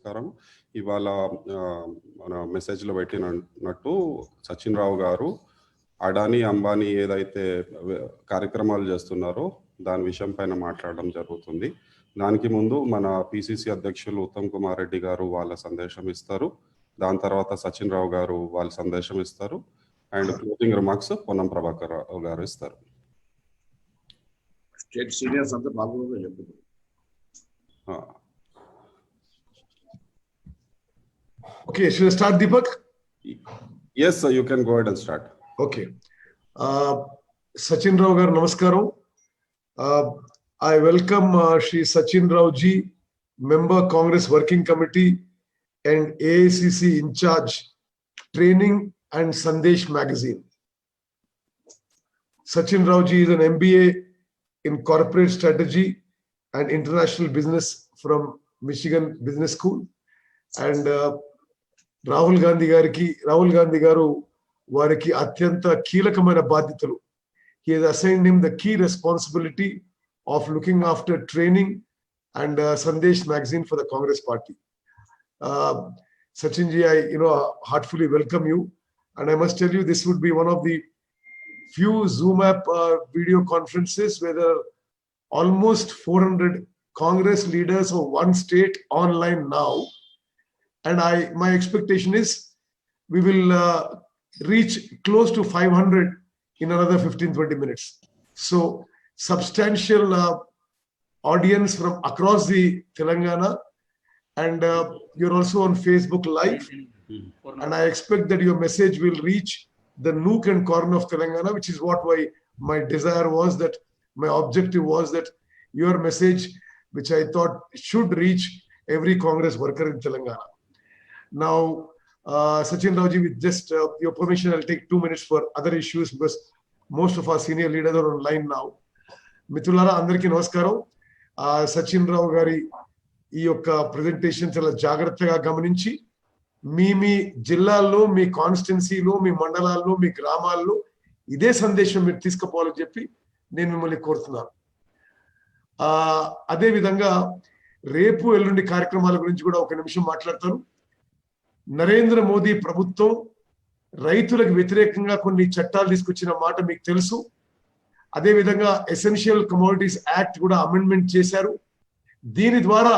నమస్కారం. ఇవాళ మన మెసేజ్లో పెట్టినట్టు సచిన్ రావు గారు అడానీ అంబానీ ఏదైతే కార్యక్రమాలు చేస్తున్నారో దాని విషయం పైన మాట్లాడడం జరుగుతుంది. దానికి ముందు మన పిసిసి అధ్యక్షులు ఉత్తమ్ కుమార్ రెడ్డి గారు వాళ్ళ సందేశం ఇస్తారు. దాని తర్వాత సచిన్ రావు గారు వాళ్ళ సందేశం ఇస్తారు. And closing remarks Ponnam Prabhakar Rao garu ఇస్తారు. స్టేట్ సీనియర్స్ అంతా బాగుంది. Okay, should I start, Deepak? Yes, sir, you can go ahead and start. Okay. Sachin Rao gar, namaskaram. I welcome Shri Sachin Rao ji, Member Congress Working Committee and AICC in charge, Training and Sandesh Magazine. Sachin Rao ji is an MBA in Corporate Strategy and International Business from Michigan Business School. And Rahul Gandhi గారు వారికి అత్యంత కీలకమైన బాధ్యతలు. He has assigned him the key responsibility of looking after training and Sandesh magazine for the Congress party. Sachin ji, I heartfully welcome you, and I must tell you this would be one of the few Zoom app video conferences where there are almost 400 Congress leaders of one state online now. And my expectation is we will reach close to 500 in another 15-20 minutes. So substantial audience from across the Telangana, and you're also on Facebook Live. And I expect that your message will reach the nook and corner of Telangana, which is why my desire was that, my objective was that your message, which I thought should reach every Congress worker in Telangana. Now, Sachin Rao ji, with just your permission, I'll take 2 minutes for other issues because most of our senior leaders are online now. Mitulara, andarki namaskaram. Sachin Rao gari ee yokka presentation chala jagrataga gamaninchi మీ జిల్లాల్లో, మీ కాన్స్టిట్యున్సీలో, మీ మండలాల్లో, మీ గ్రామాల్లో ఇదే సందేశం మీరు తీసుకుపోవాలని చెప్పి నేను మిమ్మల్ని కోరుతున్నాను. అదే విధంగా రేపు ఎల్లుండి కార్యక్రమాల గురించి కూడా ఒక నిమిషం మాట్లాడతాను. నరేంద్ర మోదీ ప్రభుత్వం రైతులకు వ్యతిరేకంగా కొన్ని చట్టాలు తీసుకొచ్చిన మాట మీకు తెలుసు. అదేవిధంగా ఎసెన్షియల్ కమోడిటీస్ యాక్ట్ కూడా అమెండ్మెంట్ చేశారు. దీని ద్వారా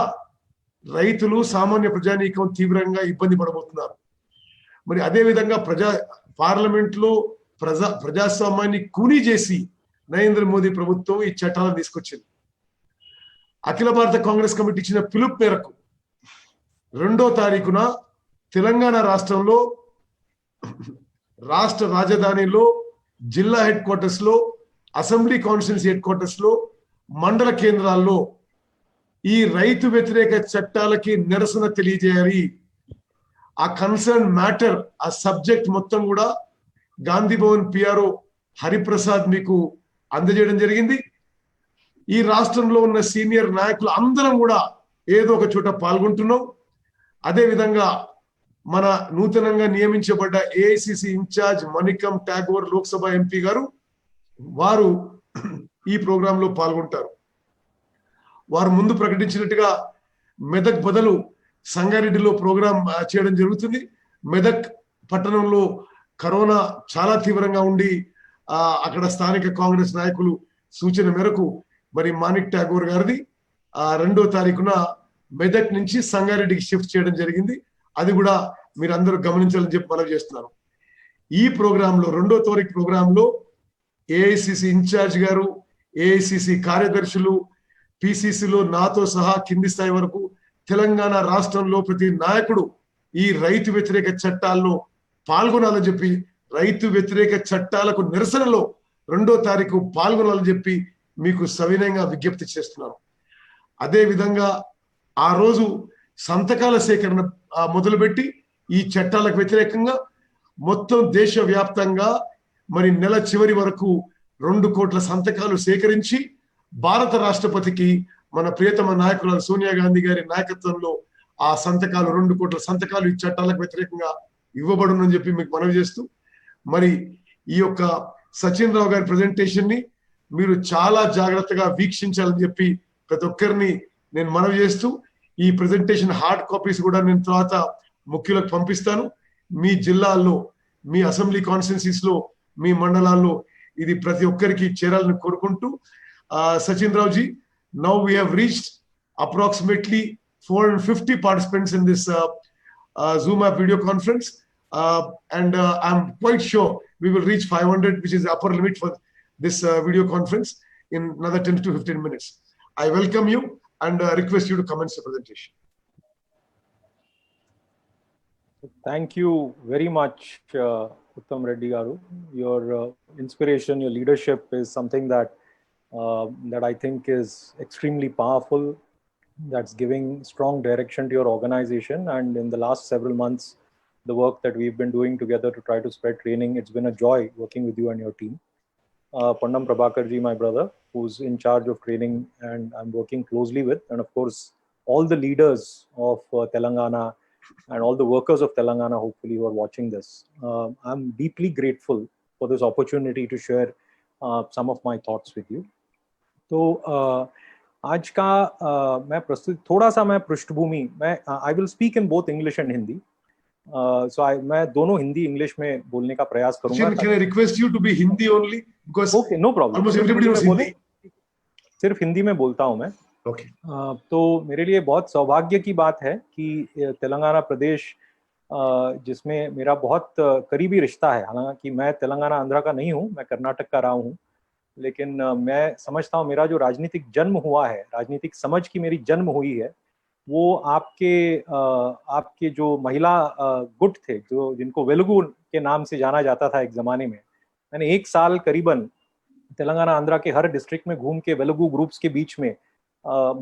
రైతులు, సామాన్య ప్రజానీకం తీవ్రంగా ఇబ్బంది పడబోతున్నారు. మరి అదేవిధంగా పార్లమెంట్లో ప్రజాస్వామ్యాన్ని కూనీ చేసి నరేంద్ర మోదీ ప్రభుత్వం ఈ చట్టాలను తీసుకొచ్చింది. అఖిల భారత కాంగ్రెస్ కమిటీ ఇచ్చిన పిలుపు మేరకు 2వ తారీఖున తెలంగాణ రాష్ట్రంలో రాష్ట్ర రాజధానిలో, జిల్లా హెడ్ క్వార్టర్స్ లో, అసెంబ్లీ కాన్స్టిట్యున్సీ హెడ్ క్వార్టర్స్ లో, మండల కేంద్రాల్లో ఈ రైతు వ్యతిరేక చట్టాలకి నిరసన తెలియజేయాలి. ఆ కన్సర్న్ మ్యాటర్, ఆ సబ్జెక్ట్ మొత్తం కూడా గాంధీ భవన్ పిఆర్ఓ హరిప్రసాద్ మీకు అందజేయడం జరిగింది. ఈ రాష్ట్రంలో ఉన్న సీనియర్ నాయకులు అందరం కూడా ఏదో ఒక చోట పాల్గొంటున్నాం. అదేవిధంగా మన నూతనంగా నియమించబడ్డ AICC incharge Manickam Tagore Lok Sabha MP garu వారు ఈ ప్రోగ్రామ్ లో పాల్గొంటారు. వారు ముందు ప్రకటించినట్టుగా మెదక్ బదులు సంగారెడ్డిలో ప్రోగ్రాం చేయడం జరుగుతుంది. మెదక్ పట్టణంలో కరోనా చాలా తీవ్రంగా ఉండి అక్కడ స్థానిక కాంగ్రెస్ నాయకులు సూచన మేరకు మరి మాణిక్ ఠాగూర్ గారిది 2వ తారీఖున మెదక్ నుంచి సంగారెడ్డికి షిఫ్ట్ చేయడం జరిగింది. అది కూడా మీరు అందరూ గమనించాలని చెప్పి మనం చేస్తున్నాను. ఈ ప్రోగ్రాంలో 2వ తారీఖు ప్రోగ్రాంలో ఏఐసిసి ఇన్ఛార్జ్ గారు, ఏఐసిసి కార్యదర్శులు, పిసిసిలో నాతో సహా కింది స్థాయి వరకు తెలంగాణ రాష్ట్రంలో ప్రతి నాయకుడు ఈ రైతు వ్యతిరేక చట్టాల్లో పాల్గొనాలని చెప్పి, రైతు వ్యతిరేక చట్టాలకు నిరసనలో 2వ తారీఖు పాల్గొనాలని చెప్పి మీకు సవినయంగా విజ్ఞప్తి చేస్తున్నాను. అదే విధంగా ఆ రోజు సంతకాల సేకరణ మొదలుపెట్టి ఈ చట్టాలకు వ్యతిరేకంగా మొత్తం దేశవ్యాప్తంగా మరి నెల చివరి వరకు 2 కోట్ల సంతకాలు సేకరించి భారత రాష్ట్రపతికి మన ప్రియతమ నాయకురాలు సోనియా గాంధీ గారి నాయకత్వంలో ఆ సంతకాలు 2 కోట్ల సంతకాలు ఈ చట్టాలకు వ్యతిరేకంగా ఇవ్వబడునని చెప్పి మీకు మనవి చేస్తూ, మరి ఈ యొక్క సచిన్ రావు గారి ప్రెజెంటేషన్ ని మీరు చాలా జాగ్రత్తగా వీక్షించాలని చెప్పి ప్రతి ఒక్కరిని నేను మనవి చేస్తూ, ఈ ప్రెజెంటేషన్ హార్డ్ కాపీస్ కూడా నేను తర్వాత ముఖ్యులకు పంపిస్తాను. మీ జిల్లాల్లో, మీ అసెంబ్లీ కాన్స్టిట్యున్సీస్ లో, మీ మండలాల్లో ఇది ప్రతి ఒక్కరికి చేరాలని కోరుకుంటూ, Sachin Rao ji, now we have reached approximately 450 participants in this Zoom app video conference, and I'm quite sure we will reach 500, which is the upper limit for this video conference, in another 10 to 15 minutes. I welcome you and request you to commence the presentation. Thank you very much, Uttam Reddy Garu. Your inspiration, your leadership is something that I think is extremely powerful, that's giving strong direction to your organization. And in the last several months, the work that we've been doing together to try to spread training, it's been a joy working with you and your team. Ponnam Prabhakar ji, my brother, who's in charge of training and I'm working closely with, and of course, all the leaders of Telangana and all the workers of Telangana, hopefully, who are watching this. I'm deeply grateful for this opportunity to share some of my thoughts with you. So, आज का मैं प्रस्तुत थोड़ा सा मैं पृष्ठभूमि मैं I will speak in both English and Hindi, so मैं दोनों हिंदी इंग्लिश में बोलने का प्रयास करूंगा. Can I request you to be Hindi only, because okay, no problem, almost everybody knows Hindi. सिर्फ हिंदी में बोलता हूं मैं. Okay. तो मेरे लिए बहुत सौभाग्य की बात है कि तेलंगाना प्रदेश, जिसमें मेरा बहुत करीबी रिश्ता है, हालांकि मैं तेलंगाना आंध्रा का नहीं हूं, मैं कर्नाटक का रहा हूं, लेकिन मैं समझता हूँ मेरा जो राजनीतिक जन्म हुआ है, राजनीतिक समझ की मेरी जन्म हुई है, वो आपके जो महिला गुट थे, जो जिनको वेलुगु के नाम से जाना जाता था एक जमाने में. मैंने 1 साल करीबन तेलंगाना आंध्रा के हर डिस्ट्रिक्ट में घूम के वेलुगु ग्रुप्स के बीच में,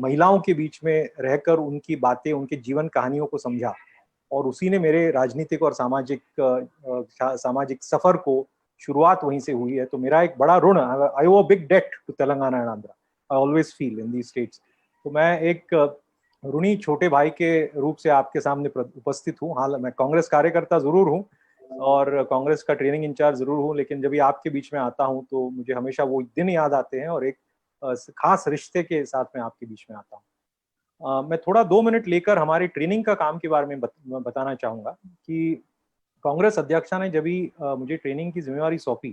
महिलाओं के बीच में रहकर उनकी बातें, उनके जीवन कहानियों को समझा, और उसी ने मेरे राजनीतिक और सामाजिक सफर को शुरुआत वहीं से हुई है. तो मेरा एक बड़ा ऋण, I owe a big debt to Telangana and Andhra, I always feel in these states. तो मैं एक ऋणी छोटे भाई के रूप से आपके सामने उपस्थित हूँ. हाल मैं कांग्रेस कार्यकर्ता जरूर हूँ और कांग्रेस का ट्रेनिंग इंचार्ज जरूर हूँ, लेकिन जब भी आपके बीच में आता हूँ तो मुझे हमेशा वो दिन याद आते हैं, और एक खास रिश्ते के साथ मैं आपके बीच में आता हूँ. मैं थोड़ा 2 मिनट लेकर हमारी ट्रेनिंग का काम के बारे में बताना चाहूँगा कि कांग्रेस अध्यक्षा ने जब भी मुझे ट्रेनिंग की जिम्मेवारी सौंपी,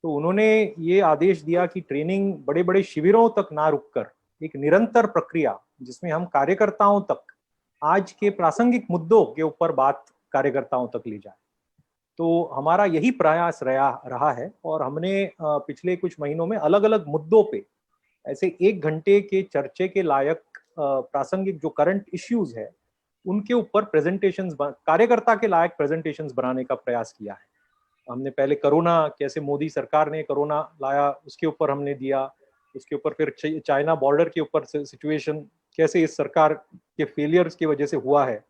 तो उन्होंने ये आदेश दिया कि ट्रेनिंग बड़े बड़े शिविरों तक ना रुककर एक निरंतर प्रक्रिया, जिसमें हम कार्यकर्ताओं तक आज के प्रासंगिक मुद्दों के ऊपर बात कार्यकर्ताओं तक ले जाए. तो हमारा यही प्रयास रहा है, और हमने पिछले कुछ महीनों में अलग अलग मुद्दों पे ऐसे 1 घंटे के चर्चे के लायक प्रासंगिक जो करंट इश्यूज है, उनके ऊपर प्रेजेंटेशंस, कार्यकर्ता के लायक प्रेजेंटेशंस बनाने का प्रयास किया है. हमने पहले कोरोना, कैसे मोदी सरकार ने कोरोना लाया, उसके ऊपर हमने दिया. उसके ऊपर फिर चाइना बॉर्डर के ऊपर सिचुएशन कैसे इस सरकार के फेलियर्स की वजह से हुआ है,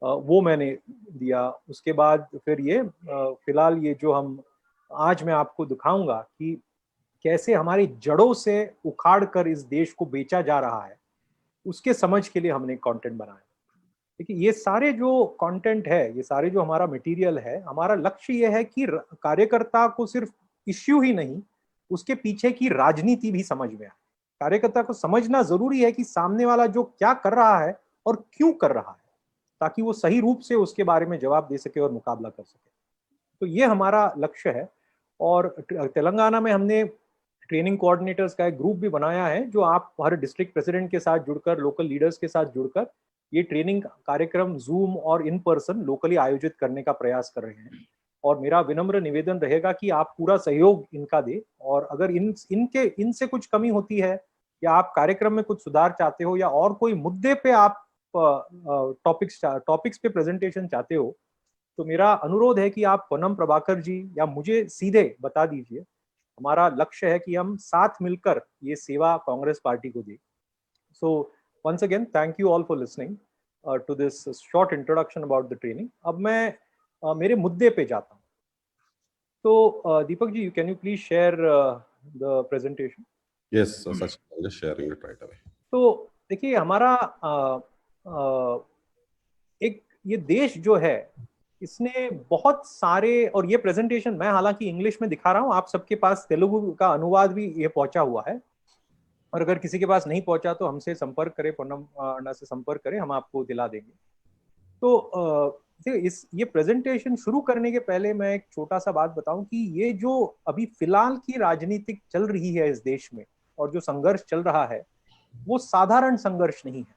वो मैंने दिया. उसके बाद फिर ये फिलहाल ये जो हम आज मैं आपको दिखाऊंगा कि कैसे हमारी जड़ों से उखाड़ कर इस देश को बेचा जा रहा है, उसके समझ के लिए हमने कंटेंट बनाया. देखिए, ये सारे जो कंटेंट है, ये सारे जो हमारा मटेरियल है, हमारा लक्ष्य ये है कि कार्यकर्ता को सिर्फ इश्यू ही नहीं, उसके पीछे की राजनीति भी समझ में आए. कार्यकर्ता को समझना जरूरी है कि सामने वाला जो क्या कर रहा है और क्यों कर रहा है, ताकि वो सही रूप से उसके बारे में जवाब दे सके और मुकाबला कर सके. तो ये हमारा लक्ष्य है. और तेलंगाना में हमने ट्रेनिंग कोऑर्डिनेटर्स का एक ग्रुप भी बनाया है, जो आप हर डिस्ट्रिक्ट प्रेसिडेंट के साथ जुड़कर, लोकल लीडर्स के साथ जुड़कर ये ट्रेनिंग कार्यक्रम जूम और इन पर्सन लोकली आयोजित करने का प्रयास कर रहे हैं. और मेरा विनम्र निवेदन रहेगा कि आप पूरा सहयोग इनका दें, और अगर इनसे कुछ कमी होती है, या आप कार्यक्रम में कुछ सुधार चाहते हो, या और कोई मुद्दे पे आप टॉपिक्स पे प्रेजेंटेशन चाहते हो, तो मेरा अनुरोध है कि आप पन्नम प्रभाकर जी या मुझे सीधे बता दीजिए. हमारा लक्ष्य है कि हम साथ मिलकर ये सेवा कांग्रेस पार्टी को दें. सो once again, thank you all for listening to this short introduction about the training. अब मैं मेरे मुद्दे पे जाता हूँ. तो Deepak ji, can you please share the presentation? Yes, Sachin, I'm just sharing it right away. तो देखिए, हमारा एक ये देश जो है, इसने बहुत सारे, और ये प्रेजेंटेशन मैं हालांकि इंग्लिश में दिखा रहा हूँ, आप सबके पास तेलुगु का अनुवाद भी ये पहुंचा हुआ है. और अगर किसी के पास नहीं पहुंचा तो हमसे संपर्क करें, पूनम अन्ना से संपर्क करें, हम आपको दिला देंगे। तो ये प्रेजेंटेशन शुरू करने के पहले मैं एक छोटा सा बात बताऊं कि ये जो अभी फिलहाल की राजनीतिक चल रही है इस देश में और जो संघर्ष चल रहा है वो साधारण संघर्ष नहीं है।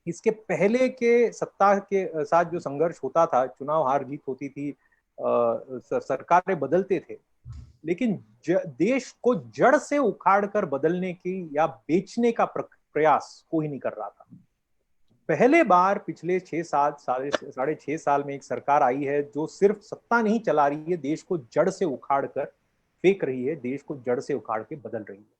इसके पहले के सत्ता के साथ जो संघर्ष होता था, चुनाव हार जीत होती थी, सरकारें बदलते थे, लेकिन देश को जड़ से उखाड़ कर बदलने की या बेचने का प्रयास कोई नहीं कर रहा था। पहले बार पिछले 6-6.5 साल में एक सरकार आई है जो सिर्फ सत्ता नहीं चला रही है, देश को जड़ से उखाड़ कर फेंक रही है, देश को जड़ से उखाड़ के बदल रही है।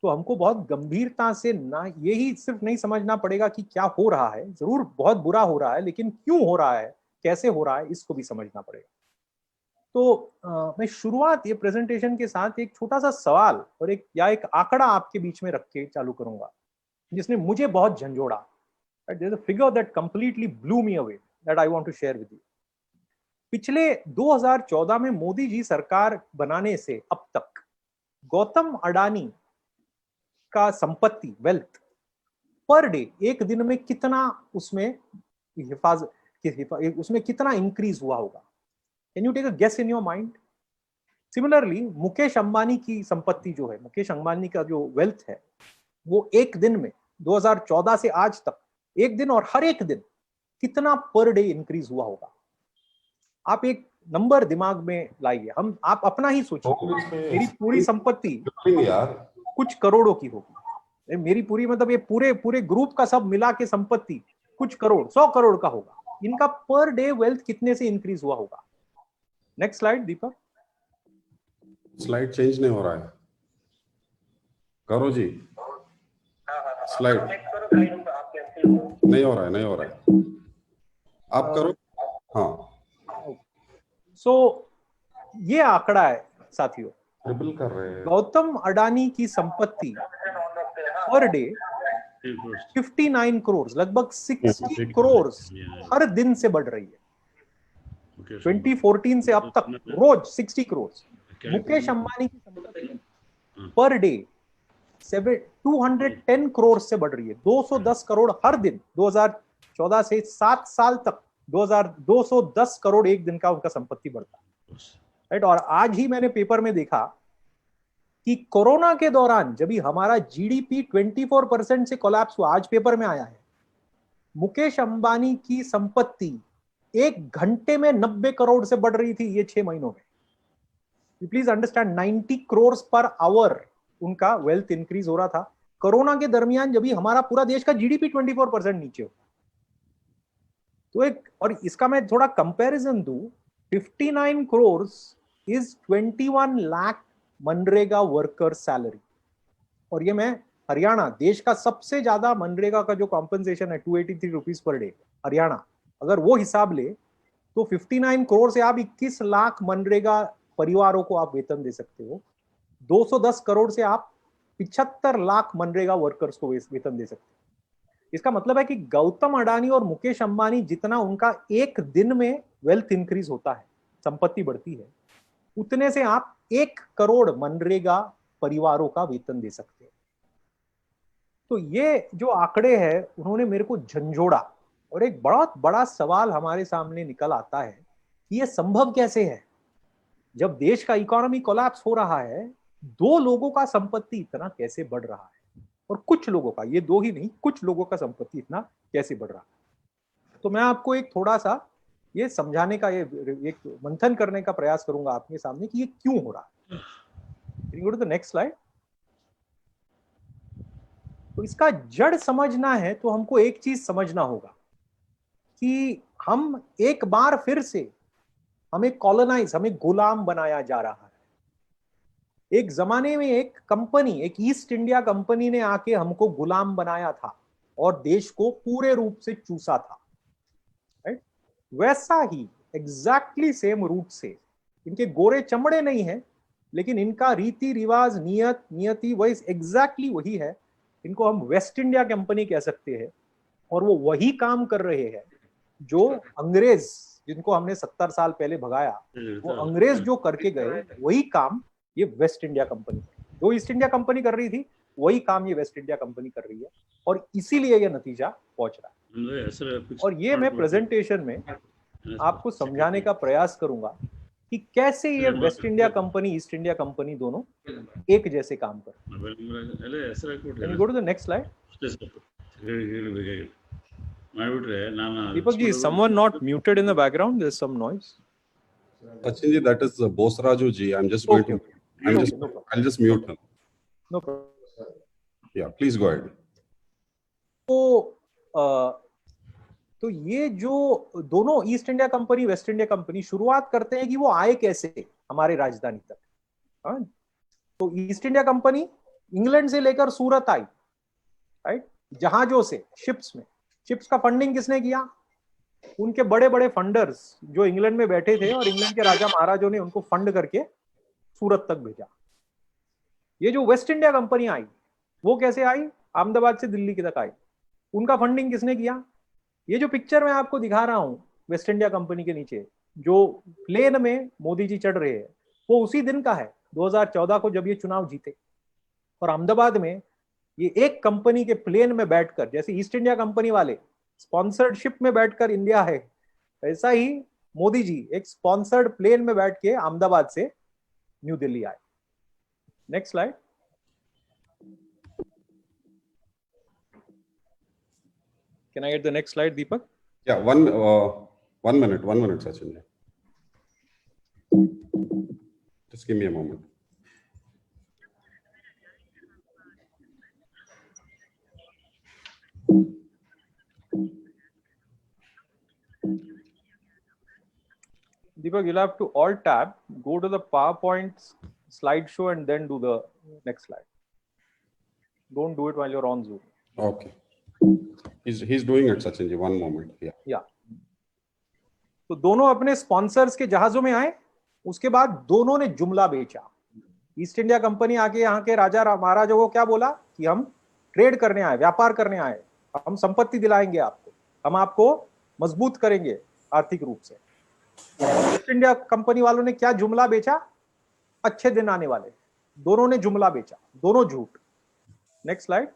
तो हमको बहुत गंभीरता से ना यही सिर्फ नहीं समझना पड़ेगा कि क्या हो रहा है, जरूर बहुत बुरा हो रहा है, लेकिन क्यों हो रहा है, कैसे हो रहा है, इसको भी समझना पड़ेगा। तो मैं शुरुआत ये प्रेजेंटेशन के साथ एक छोटा सा सवाल और एक आंकड़ा आपके बीच में रख के चालू करूंगा जिसने मुझे बहुत झंझोड़ा। There's a figure that completely blew me away that I want to share with you. पिछले 2014 में मोदी जी सरकार बनाने से अब तक गौतम अडानी का संपत्ति वेल्थ पर डे एक दिन में कितना उसमें कितना इंक्रीज हुआ होगा? Can you take a guess in your mind? Similarly Mukesh Ambani की संपत्ति जो है, मुकेश अंबानी का जो वेल्थ है, वो एक दिन में 2014 से आज तक एक दिन और हर एक दिन कितना पर डे इंक्रीज हुआ होगा? आप एक नंबर दिमाग में लाइए, आप अपना ही सोचिए। मेरी पूरी संपत्ति कुछ करोड़ों की होगी, मेरी पूरी मतलब ये पूरे ग्रुप का सब मिला के संपत्ति कुछ करोड़, 100 करोड़ का होगा। इनका पर डे वेल्थ कितने से इंक्रीज हुआ होगा? नेक्स्ट स्लाइड दीपक। स्लाइड चेंज नहीं हो रहा है, करो जी। स्लाइड नहीं हो रहा है, आप करो। हाँ, सो ये आंकड़ा है साथियों, ट्रिपल कर रहे हैं। गौतम अडानी की संपत्ति पर डे 59 करोड़, लगभग 60 करोड़ हर दिन से बढ़ रही है। 2014 से अब तक रोज 60 करोड़। मुकेश अंबानी की संपत्ति पर डे 210 करोड़ से बढ़ रही है, 210 करोड़ हर दिन। 2014 से 7 साल तक 210 करोड़ एक दिन का उनका संपत्ति बढ़ता है, राइट। और आज ही मैंने पेपर में देखा कि कोरोना के दौरान जब हमारा जीडीपी 24% से कोलैप्स हुआ, आज पेपर में आया है, मुकेश अंबानी की संपत्ति एक घंटे में 90 करोड़ से बढ़ रही थी ये 6 महीनों में। You please understand, 90 crore per hour उनका वेल्थ इंक्रीज हो रहा था कोरोना के दरमियान, जब हमारा पूरा देश का जीडीपी 24% नीचे हो। तो और इसका मैं थोड़ा कंपैरिजन दूं, 59 crore is 21 lakh MNREGA worker salary. और ये मैं हरियाणा, देश का सबसे ज्यादा मनरेगा का जो कॉम्पनसेशन है 283 रुपीज पर डे, हरियाणा, अगर वो हिसाब ले तो 59 करोड़ से आप 21 लाख मनरेगा परिवारों को आप वेतन दे सकते हो। 210 करोड़ से आप 75 लाख मनरेगा वर्कर्स को वेतन दे सकते हो। इसका मतलब है कि गौतम अडानी और मुकेश अंबानी जितना उनका एक दिन में वेल्थ इंक्रीज होता है, संपत्ति बढ़ती है, उतने से आप 1 करोड़ मनरेगा परिवारों का वेतन दे सकते हो। तो ये जो आंकड़े हैं उन्होंने मेरे को झंझोड़ा, और एक बहुत बड़ा सवाल हमारे सामने निकल आता है कि ये संभव कैसे है? जब देश का इकोनॉमी कोलैप्स हो रहा है, 2 लोगों का संपत्ति इतना कैसे बढ़ रहा है? और कुछ लोगों का, ये 2 ही नहीं, कुछ लोगों का संपत्ति इतना कैसे बढ़ रहा है? तो मैं आपको एक थोड़ा सा ये समझाने का, ये एक मंथन करने का प्रयास करूंगा आपके सामने कि ये क्यों हो रहा है। Can you go to the next slide? तो इसका जड़ समझना है तो हमको एक चीज समझना होगा कि हम एक बार फिर से हमें गुलाम बनाया जा रहा है। एक जमाने में एक कंपनी, एक ईस्ट इंडिया कंपनी ने आके हमको गुलाम बनाया था और देश को पूरे रूप से चूसा था, राइट? वैसा ही एग्जैक्टली सेम रूट से, इनके गोरे चमड़े नहीं है, लेकिन इनका रीति रिवाज, नियति वही एग्जैक्टली वही है। इनको हम वेस्ट इंडिया कंपनी कह सकते हैं, और वो वही काम कर रहे हैं जो अंग्रेज, जिनको हमने 70 साल पहले भगाया, वो अंग्रेज जो करके गए वही काम ये वेस्ट इंडिया कंपनी, जो ईस्ट इंडिया कंपनी कर रही थी, वही काम ये वेस्ट इंडिया कंपनी कर रही है और इसीलिए ये नतीजा पहुंच रहा है। और ये मैं प्रेजेंटेशन में आपको समझाने का प्रयास करूंगा कि कैसे ये waste India company, east India company दोनों एक जैसे काम कर रहे हैं। Can you go to the next slide? Deepak ji, is someone not muted in the background? There's some noise. Sachin ji, that is Bosraju ji. I'm just going Okay. to. I'm Okay, just. no problem. I'll just mute him. No problem. Yeah, please go ahead. तो ये जो दोनों east India company, waste India company शुरुआत करते हैं कि वो आए कैसे हमारे राजधानी तक। हाँ, तो ईस्ट इंडिया कंपनी इंग्लैंड से लेकर सूरत आई, राइट, जहाजों से, शिप्स में। शिप्स का फंडिंग किसने किया? उनके बड़े बड़े फंडर्स जो इंग्लैंड में बैठे थे और इंग्लैंड के राजा महाराजों ने उनको फंड करके सूरत तक भेजा। ये जो वेस्ट इंडिया कंपनी आई वो कैसे आई? अहमदाबाद से दिल्ली तक आई। उनका फंडिंग किसने किया? ये जो पिक्चर मैं आपको दिखा रहा हूं वेस्ट इंडिया कंपनी के नीचे जो प्लेन में मोदी जी चढ़ रहे हैं, वो उसी दिन का है, 2014 को, जब ये चुनाव जीते। और अहमदाबाद में ये एक कंपनी के प्लेन में बैठकर, जैसे ईस्ट इंडिया कंपनी वाले स्पॉन्सर्ड शिप में बैठकर इंडिया है, ऐसा ही मोदी जी एक स्पॉन्सर्ड प्लेन में बैठ के अहमदाबाद से न्यू दिल्ली आए। Next slide. Can I get the next slide, Deepak? Yeah, one minute, Sachin ji. Just give me a moment. Deepak, you'll have to alt tab, go to the PowerPoint slideshow and then do the next slide. Don't do it while you're on Zoom. Okay. He's doing it, Sachin ji. One moment. Yeah. तो दोनों अपने sponsors के जहाजों में आए, उसके बाद दोनों ने जुमला बेचा। ईस्ट इंडिया कंपनी आके यहाँ के राजा महाराजों को क्या बोला कि हम ट्रेड करने आए, व्यापार करने आए, हम संपत्ति दिलाएंगे आपको, हम आपको मजबूत करेंगे आर्थिक रूप से। ईस्ट इंडिया कंपनी वालों ने क्या जुमला बेचा? अच्छे दिन आने वाले। दोनों ने जुमला बेचा, दोनों झूठ। Next slide.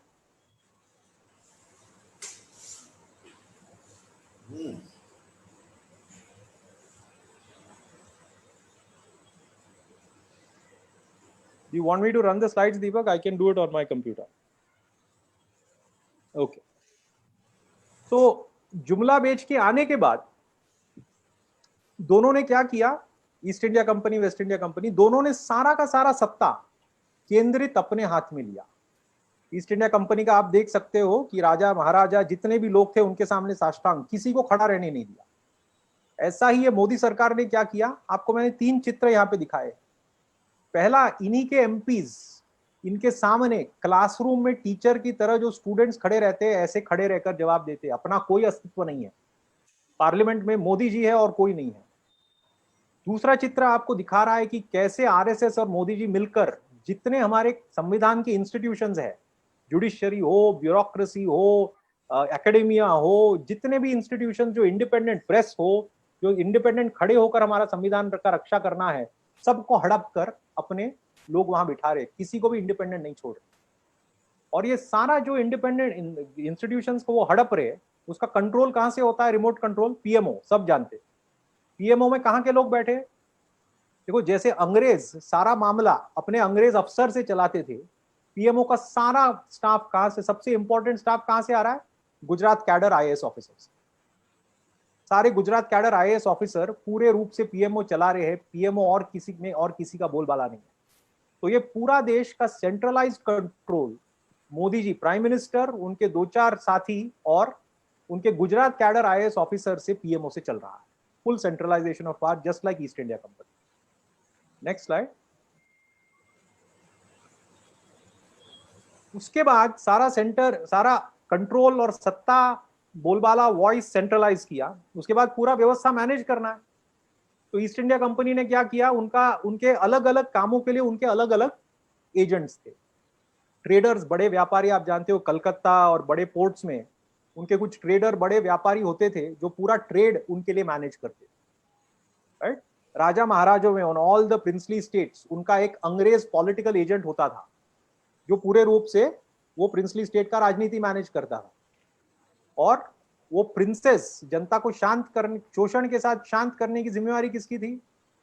You want me to run the slides, Deepak? I can do it on my computer. Okay. तो जुमला बेच के आने के बाद दोनों ने क्या किया? East India company, waste India company, दोनों ने सारा का सारा सत्ता केंद्रित अपने हाथ में लिया। ईस्ट इंडिया कंपनी का आप देख सकते हो कि राजा महाराजा जितने भी लोग थे उनके सामने साष्टांग, किसी को खड़ा रहने नहीं दिया। ऐसा ही ये मोदी सरकार ने क्या किया, आपको मैंने 3 चित्र यहाँ पे दिखाए। पहला, इन्हीं के एमपीज इनके सामने क्लासरूम में टीचर की तरह जो स्टूडेंट्स खड़े रहते हैं, ऐसे खड़े रहकर जवाब देते, अपना कोई अस्तित्व नहीं है। पार्लियामेंट में मोदी जी है और कोई नहीं है। दूसरा चित्र आपको दिखा रहा है कि कैसे आरएसएस और मोदी जी मिलकर जितने हमारे संविधान के इंस्टीट्यूशंस है, जुडिशरी हो, ब्यूरोक्रेसी हो, एकेडेमिया हो, जितने भी इंस्टीट्यूशन जो इंडिपेंडेंट, प्रेस हो, जो इंडिपेंडेंट खड़े होकर हमारा संविधान का रक्षा करना है, सबको हड़प कर अपने लोग वहां बिठा रहे, किसी को भी इंडिपेंडेंट नहीं छोड़ रहे। और ये सारा जो इंडिपेंडेंट इंस्टीट्यूशंस को वो हड़प रहे, उसका कंट्रोल कहां से होता है? रिमोट कंट्रोल, पीएमओ, सब जानते। पीएमओ में कहां के लोग बैठे? देखो, जैसे अंग्रेज सारा मामला अपने अंग्रेज अफसर से चलाते थे, पीएमओ का सारा स्टाफ कहां से, सबसे इंपॉर्टेंट स्टाफ कहां से आ रहा है? Gujarat cadre IAS officers. सारे गुजरात कैडर आईएएस ऑफिसर पूरे रूप से पीएमओ चला रहे हैं। पीएमओ और किसी में और किसी का बोलबाला नहीं है। तो ये पूरा देश का centralised control Modi ji, prime minister, उनके 2-4 साथी और उनके गुजरात कैडर आईएएस ऑफिसर से पीएमओ से चल रहा है। Full centralisation of power, just like East India Company. Next slide. उसके बाद सारा कंट्रोल और सत्ता, बोलबाला, वॉइस सेंट्रलाइज किया। उसके बाद पूरा व्यवस्था मैनेज करना है। तो ईस्ट इंडिया कंपनी ने क्या किया? उनके अलग अलग कामों के लिए उनके अलग अलग एजेंट्स थे। ट्रेडर्स, बड़े व्यापारी, आप जानते हो कलकत्ता और बड़े पोर्ट्स में उनके कुछ ट्रेडर, बड़े व्यापारी होते थे जो पूरा ट्रेड उनके लिए मैनेज करते थे, राइट। राजा महाराजों में, on all the princely states, उनका एक अंग्रेज पॉलिटिकल एजेंट होता था। जो पूरे रूप से वो प्रिंसली स्टेट का राजनीति मैनेज करता था, और वो प्रिंसेस जनता को शांत करने, शोषण के साथ शांत करने की जिम्मेवारी किसकी थी?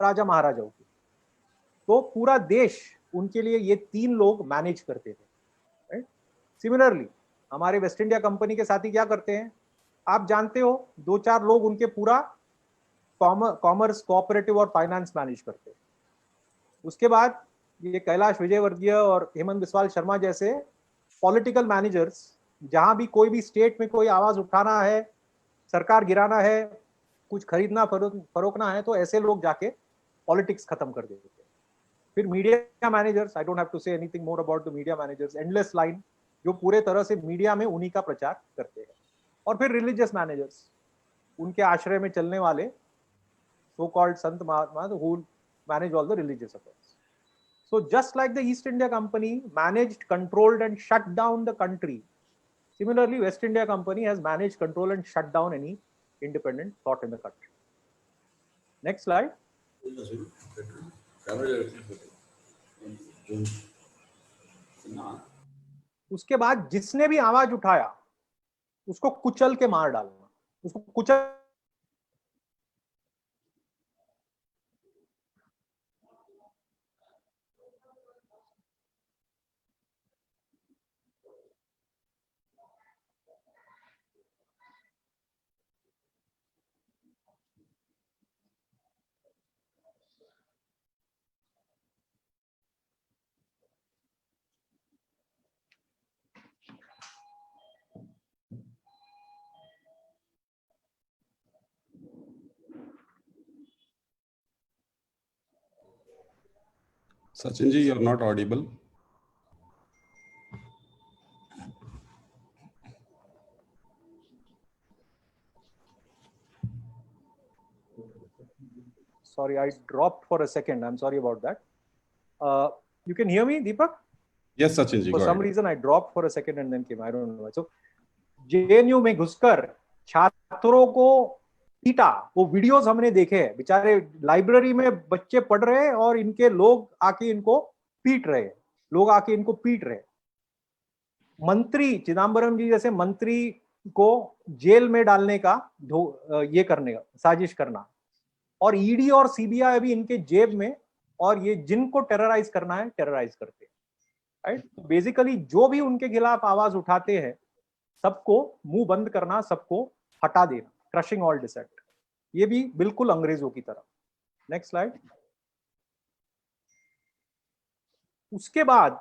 राजा महाराजाओं की। तो पूरा देश उनके लिए ये 3 लोग मैनेज करते थे, राइट? सिमिलरली हमारे वेस्ट इंडिया कंपनी के साथी क्या करते हैं आप जानते हो, 2-4 लोग उनके पूरा कॉमर्स, कोऑपरेटिव और फाइनेंस मैनेज करते हैं। उसके बाद ये कैलाश विजयवर्गीय और हेमंत बिस्वाल शर्मा जैसे पॉलिटिकल मैनेजर्स, जहां भी कोई भी स्टेट में कोई आवाज उठाना है, सरकार गिराना है, कुछ खरीदना फरोखना है, तो ऐसे लोग जाके पॉलिटिक्स खत्म कर देते हैं। फिर media managers, I don't have to say anything more about the media managers, endless line, जो पूरे तरह से मीडिया में उन्हीं का प्रचार करते हैं। और फिर रिलीजियस मैनेजर्स, उनके आश्रय में चलने वाले so called Sant Mahatmas who manage all the religious affairs. So just like the East India Company managed, controlled and shut down the country, similarly West India Company has managed, control and shut down any independent thought in the country. Next slide. उसके बाद जिसने भी आवाज उठाया उसको कुचल के मार डालना, उसको कुचल Sachin ji, you're not audible. Sorry, I dropped for a second. I'm sorry about that. You can hear me, Deepak? Yes, Sachin ji. For some reason, I dropped for a second and then came. I don't know. So, JNU में घुसकर छात्रों को पीटा, वो videos हमने देखे हैं। बेचारे लाइब्रेरी में बच्चे पढ़ रहे हैं और इनके लोग आके इनको पीट रहे हैं, लोग आके इनको पीट रहे हैं। मंत्री चिदम्बरम जी जैसे मंत्री को जेल में डालने का ये करने का साजिश करना, और ईडी और सीबीआई अभी इनके जेब में, और ये जिनको टेरराइज करना है टेरराइज करते हैं, राइट? बेसिकली जो भी उनके खिलाफ आवाज उठाते हैं सबको मुंह बंद करना, सबको हटा देना, क्रशिंग ऑल डिसेंट, ये भी बिल्कुल अंग्रेजों की तरह। Next slide. उसके बाद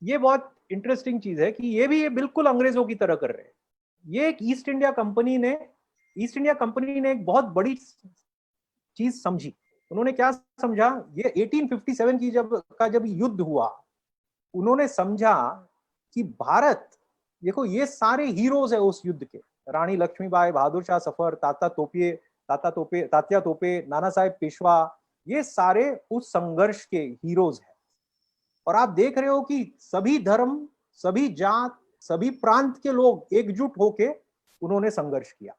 ये बहुत इंटरेस्टिंग चीज है कि ये बिल्कुल अंग्रेजों की तरह कर रहे हैं। ये एक ईस्ट इंडिया कंपनी ने एक बहुत बड़ी चीज समझी। उन्होंने क्या समझा? ये 1857 की जब युद्ध हुआ, उन्होंने समझा कि भारत, देखो ये सारे हीरोज है उस युद्ध के, रानी लक्ष्मीबाई, बहादुर शाह जफर, तात्या तोपे, नाना साहेब पेशवा, ये सारे उस संघर्ष के हीरोज हैं। और आप देख रहे हो कि सभी धर्म, सभी जात, सभी प्रांत के लोग एकजुट होके उन्होंने संघर्ष किया,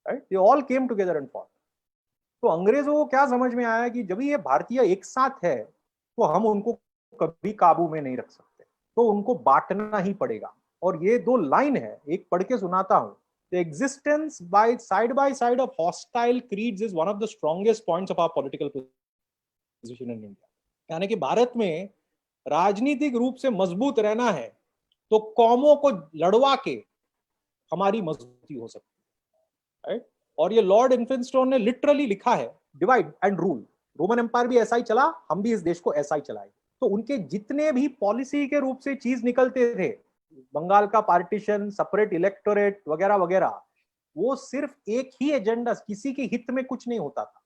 right? They all came together and fought. तो अंग्रेजों को क्या समझ में आया कि जब ये भारतीय एक साथ है तो हम उनको कभी काबू में नहीं रख सकते, तो उनको बांटना ही पड़ेगा। और ये 2 लाइन है, एक पढ़ के सुनाता हूं। The existence by side of hostile creeds is one of the strongest points of our political position in India. यानी कि भारत में राजनीतिक रूप से मजबूत रहना है तो कौमों को लड़वा के हमारी मजबूती हो सकती है, राइट? और ये लॉर्ड इल्फिंस्टोन ने लिटरली लिखा है, divide and rule. Roman empire भी ऐसा ही चला, हम भी इस देश को ऐसा ही चलाएंगे। तो उनके जितने भी पॉलिसी के रूप से चीज निकलते थे, बंगाल का पार्टीशन, सेपरेट इलेक्टोरेट वगैरह वगैरह, वो सिर्फ एक ही एजेंडा, किसी के हित में कुछ नहीं होता था।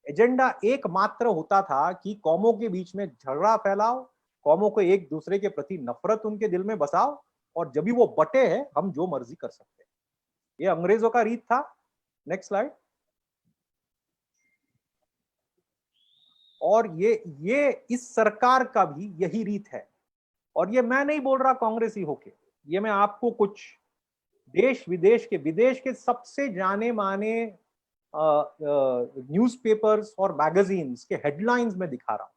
एजेंडा एक मात्र होता था कि कौमों के बीच में झगड़ा फैलाओ, कौमों को एक दूसरे के प्रति नफरत उनके दिल में बसाओ, और जब भी वो बटे हैं हम जो मर्जी कर सकते हैं। ये अंग्रेजों का रीत था। Next slide. और ये इस सरकार का भी यही रीत है। और ये मैं नहीं बोल रहा कांग्रेसी होके, ये मैं आपको कुछ देश विदेश के सबसे जाने माने न्यूज़पेपर्स और मैगजीन्स के हेडलाइंस में दिखा रहा हूं।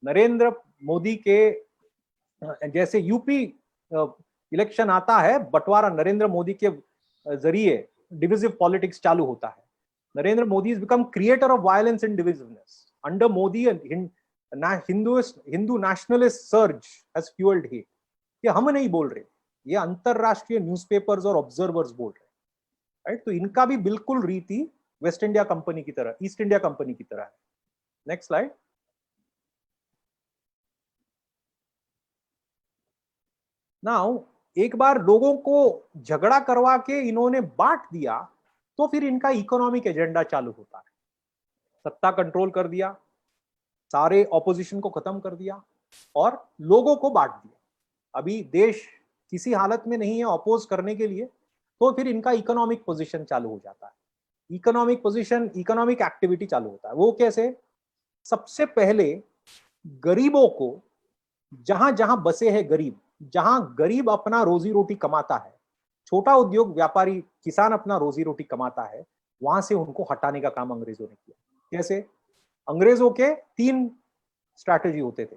नरेंद्र मोदी के जैसे यूपी इलेक्शन आता है, बंटवारा नरेंद्र मोदी के जरिए डिविजिव पॉलिटिक्स चालू होता है. Narendra Modi has become creator of violence and divisiveness. Under Modi, Hindu nationalist surge has fueled hate. ये हम नहीं बोल रहे, ये अंतरराष्ट्रीय न्यूज़पेपर्स और ऑब्जर्वर्स बोल रहे हैं, राइट. तो इनका भी बिल्कुल रीति वेस्ट इंडिया कंपनी की तरह, ईस्ट इंडिया कंपनी की तरह है. Next slide. नाउ एक बार लोगों को झगड़ा करवा के इन्होंने बांट दिया, तो फिर इनका इकोनॉमिक एजेंडा चालू होता है. सत्ता कंट्रोल कर दिया, सारे ऑपोजिशन को खत्म कर दिया और लोगों को बांट दिया. अभी देश किसी हालत में नहीं है अपोज करने के लिए, तो फिर इनका इकोनॉमिक पोजीशन चालू हो जाता है. इकोनॉमिक पोजीशन, इकोनॉमिक एक्टिविटी चालू होता है. वो कैसे? सबसे पहले गरीबों को, जहां जहां बसे हैं गरीब, जहां गरीब अपना रोजी रोटी कमाता है, छोटा उद्योग व्यापारी किसान अपना रोजी रोटी कमाता है, वहां से उनको हटाने का काम अंग्रेजों ने किया. कैसे? अंग्रेजों के 3 स्ट्रैटेजी होते थे.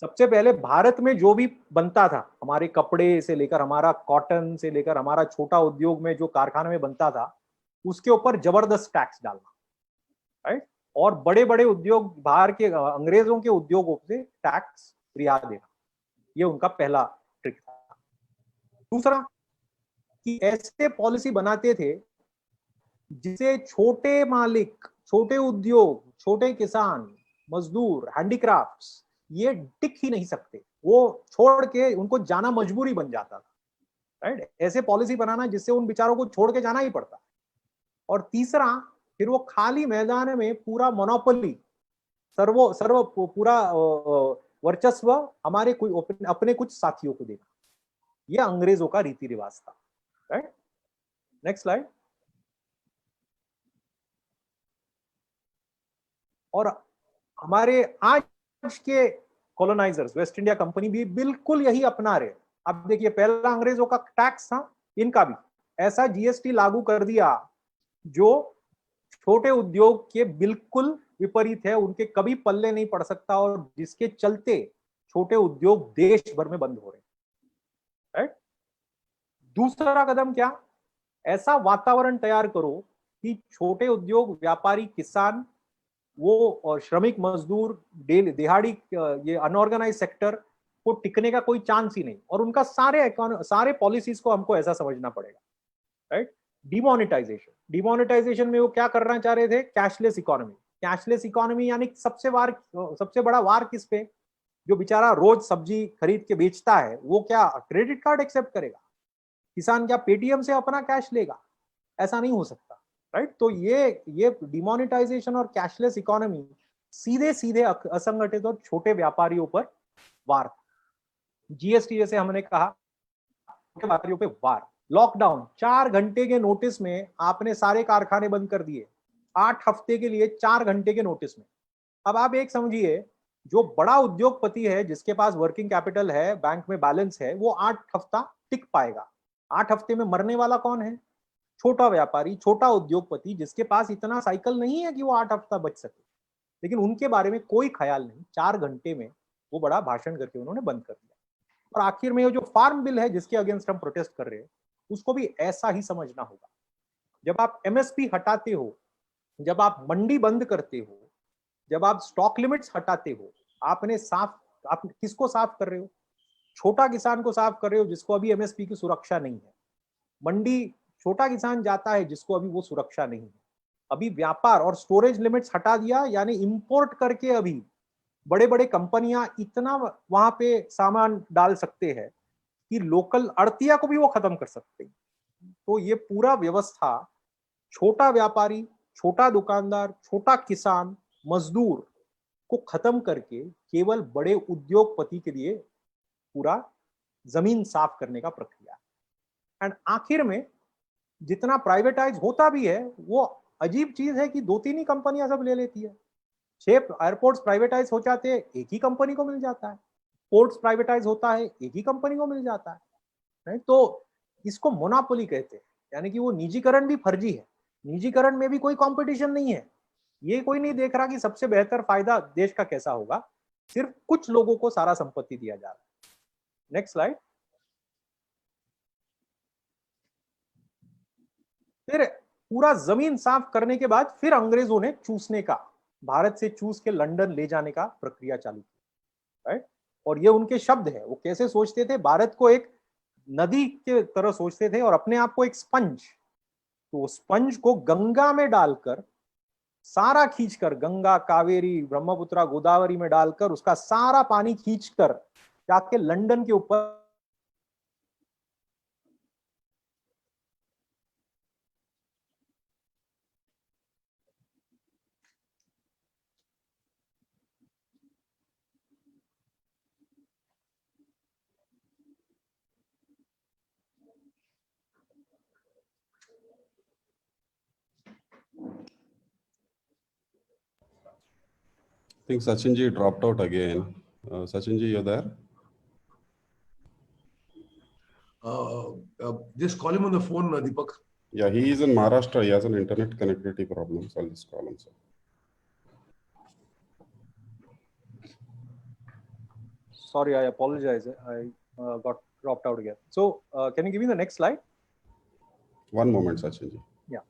सबसे पहले भारत में जो भी बनता था, हमारे कपड़े से लेकर हमारा कॉटन से लेकर हमारा छोटा उद्योग में जो कारखाने में बनता था, उसके ऊपर जबरदस्त टैक्स डालना, राइट. और बड़े बड़े उद्योग, बाहर के अंग्रेजों के उद्योगों से टैक्स रिहा देना, ये उनका पहला ट्रिक था. दूसरा कि ऐसे पॉलिसी बनाते थे जिसे छोटे मालिक, छोटे उद्योग, छोटे किसान, मजदूर, हैंडीक्राफ्ट्स ये टिक ही नहीं सकते, वो छोड़ के उनको जाना मजबूरी बन जाता था, राइट. ऐसे पॉलिसी बनाना जिससे उन बेचारों को छोड़ के जाना ही पड़ता. और तीसरा, फिर वो खाली मैदान में पूरा मोनोपोली, सर्व पूरा वर्चस्व हमारे अपने कुछ साथियों को देना, ये अंग्रेजों का रीति रिवाज था, राइट. Next slide. और हमारे आज के कॉलोनाइजर्स, वेस्ट इंडिया कंपनी भी बिल्कुल यही अपना रहे. अब देखिए, पहला अंग्रेजों का टैक्स था, इनका भी ऐसा जीएसटी लागू कर दिया जो छोटे उद्योग के बिल्कुल विपरीत है, उनके कभी पल्ले नहीं पड़ सकता, और जिसके चलते छोटे उद्योग देश भर में बंद हो रहे हैं, राइट. दूसरा कदम क्या? ऐसा वातावरण तैयार करो कि छोटे उद्योग व्यापारी, किसान, वो श्रमिक मजदूर, दिहाड़ी, ये अनऑर्गेनाइज सेक्टर को टिकने का कोई चांस ही नहीं. और उनका सारे पॉलिसीज को हमको ऐसा समझना पड़ेगा, राइट. डिमोनेटाइजेशन में वो क्या करना चाह रहे थे? Cashless economy. कैशलेस इकोनॉमी यानी सबसे बड़ा वार किस पे? जो बेचारा रोज सब्जी खरीद के बेचता है, वो क्या क्रेडिट कार्ड एक्सेप्ट करेगा? किसान क्या पेटीएम से अपना कैश लेगा? ऐसा नहीं हो सकता, राइट. तो ये डिमोनेटाइजेशन और कैशलेस इकोनॉमी सीधे सीधे असंगठित और छोटे व्यापारियों पर वार. जीएसटी जैसे हमने कहा, छोटे व्यापारियों पे वार. लॉकडाउन, 4 घंटे के नोटिस में आपने सारे कारखाने बंद कर दिए, 8 हफ्ते के लिए 4 घंटे के नोटिस में. अब आप एक समझिए, जो बड़ा उद्योगपति है, जिसके पास वर्किंग कैपिटल है, बैंक में बैलेंस है, वो 8 हफ्ता टिक पाएगा. 8 हफ्ते में मरने वाला कौन है? छोटा व्यापारी, छोटा उद्योगपति, जिसके पास इतना साइकिल नहीं है कि वो 8 हफ्ता बच सके. लेकिन उनके बारे में कोई ख्याल नहीं. 4 घंटे में वो बड़ा भाषण करके उन्होंने बंद कर दिया. और आखिर में जो फार्म बिल है, जिसके अगेंस्ट हम प्रोटेस्ट कर रहे हैं, उसको भी ऐसा ही समझना होगा. जब आप एमएसपी हटाते हो, जब आप मंडी बंद करते हो, जब आप स्टॉक लिमिट्स हटाते हो, आप किसको साफ कर रहे हो? छोटा किसान को साफ कर रहे हो, जिसको अभी एमएसपी की सुरक्षा नहीं है. मंडी छोटा किसान जाता है जिसको अभी वो सुरक्षा नहीं है. अभी व्यापार और स्टोरेज लिमिट्स हटा दिया, यानी इंपोर्ट करके अभी बड़े बड़े कंपनियां इतना वहां पे सामान डाल सकते हैं कि लोकल आड़तिया को भी वो खत्म कर सकते हैं. तो ये पूरा व्यवस्था छोटा व्यापारी, छोटा दुकानदार, छोटा किसान, मजदूर को खत्म करके केवल बड़े उद्योगपति के लिए पूरा जमीन साफ करने का प्रक्रिया. एंड आखिर में जितना प्राइवेटाइज होता भी है, वो अजीब चीज है कि 2-3 ही कंपनियां सब ले लेती है. 6 एयरपोर्ट्स प्राइवेटाइज हो जाते हैं, एक ही कंपनी को मिल जाता है. पोर्ट्स प्राइवेटाइज होता है, एक ही कंपनी को मिल जाता है, राइट. तो इसको मोनोपोली कहते हैं, यानी कि वो निजीकरण भी फर्जी है. निजीकरण में भी कोई कंपटीशन नहीं है. ये कोई नहीं देख रहा कि सबसे बेहतर फायदा देश का कैसा होगा. सिर्फ कुछ लोगों को सारा संपत्ति दिया जा रहा है. Next slide. फिर पूरा जमीन साफ करने के बाद फिर अंग्रेजों ने चूसने का, भारत से चूस के लंदन ले जाने का प्रक्रिया चालू की, राइट। और ये उनके शब्द है, वो कैसे सोचते थे, भारत को एक नदी के तरह सोचते थे और अपने आप को एक स्पंज, तो स्पंज को गंगा में डालकर सारा खींचकर, गंगा, कावेरी, ब्रह्मपुत्रा, गोदावरी में डालकर उसका सारा पानी खींचकर जाके लंदन के ऊपर I think Sachin ji dropped out again. Sachin ji, you're there? Just call him on the phone, Deepak. Yeah, he is in Maharashtra. He has an internet connectivity problem, so I'll just call him, sir. Sorry, I apologize. I got dropped out again. So, can you give me the next slide? One moment, Sachin ji. Yeah.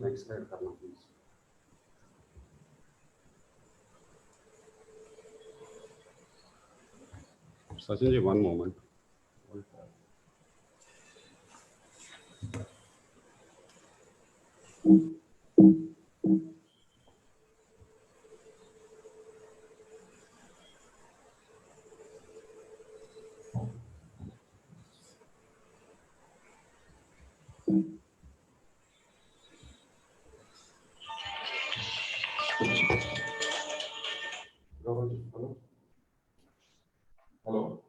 Next slide, Karna, please. Sachin ji, one moment. Hello. Hello.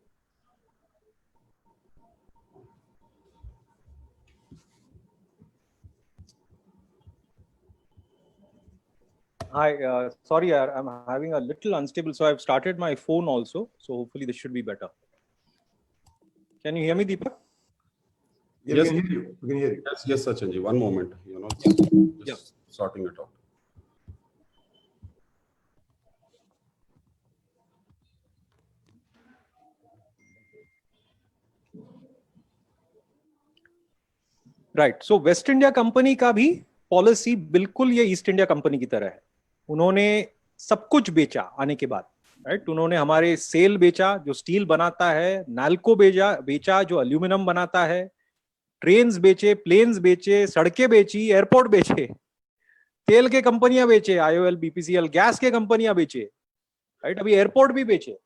Hi, sorry, I'm having a little unstable, so I've started my phone also. So hopefully this should be better. Can you hear me, Deepak? Yeah, Yes. we can hear you. We can hear you. Yes, Sachin ji. One moment. Just sorting it out. Right. So waste India company का भी policy बिल्कुल ये east India company की तरह है। उन्होंने सब कुछ बेचा आने के बाद, राइट। उन्होंने हमारे सेल बेचा जो स्टील बनाता है, नाल्को बेचा जो एल्यूमिनियम बनाता है, ट्रेन्स बेचे, प्लेन्स बेचे, सड़कें बेची, एयरपोर्ट बेचे, तेल के कंपनियां बेचे, IOL, BPCL, गैस के कंपनियां बेचे, राइट। अभी एयरपोर्ट भी बेचे।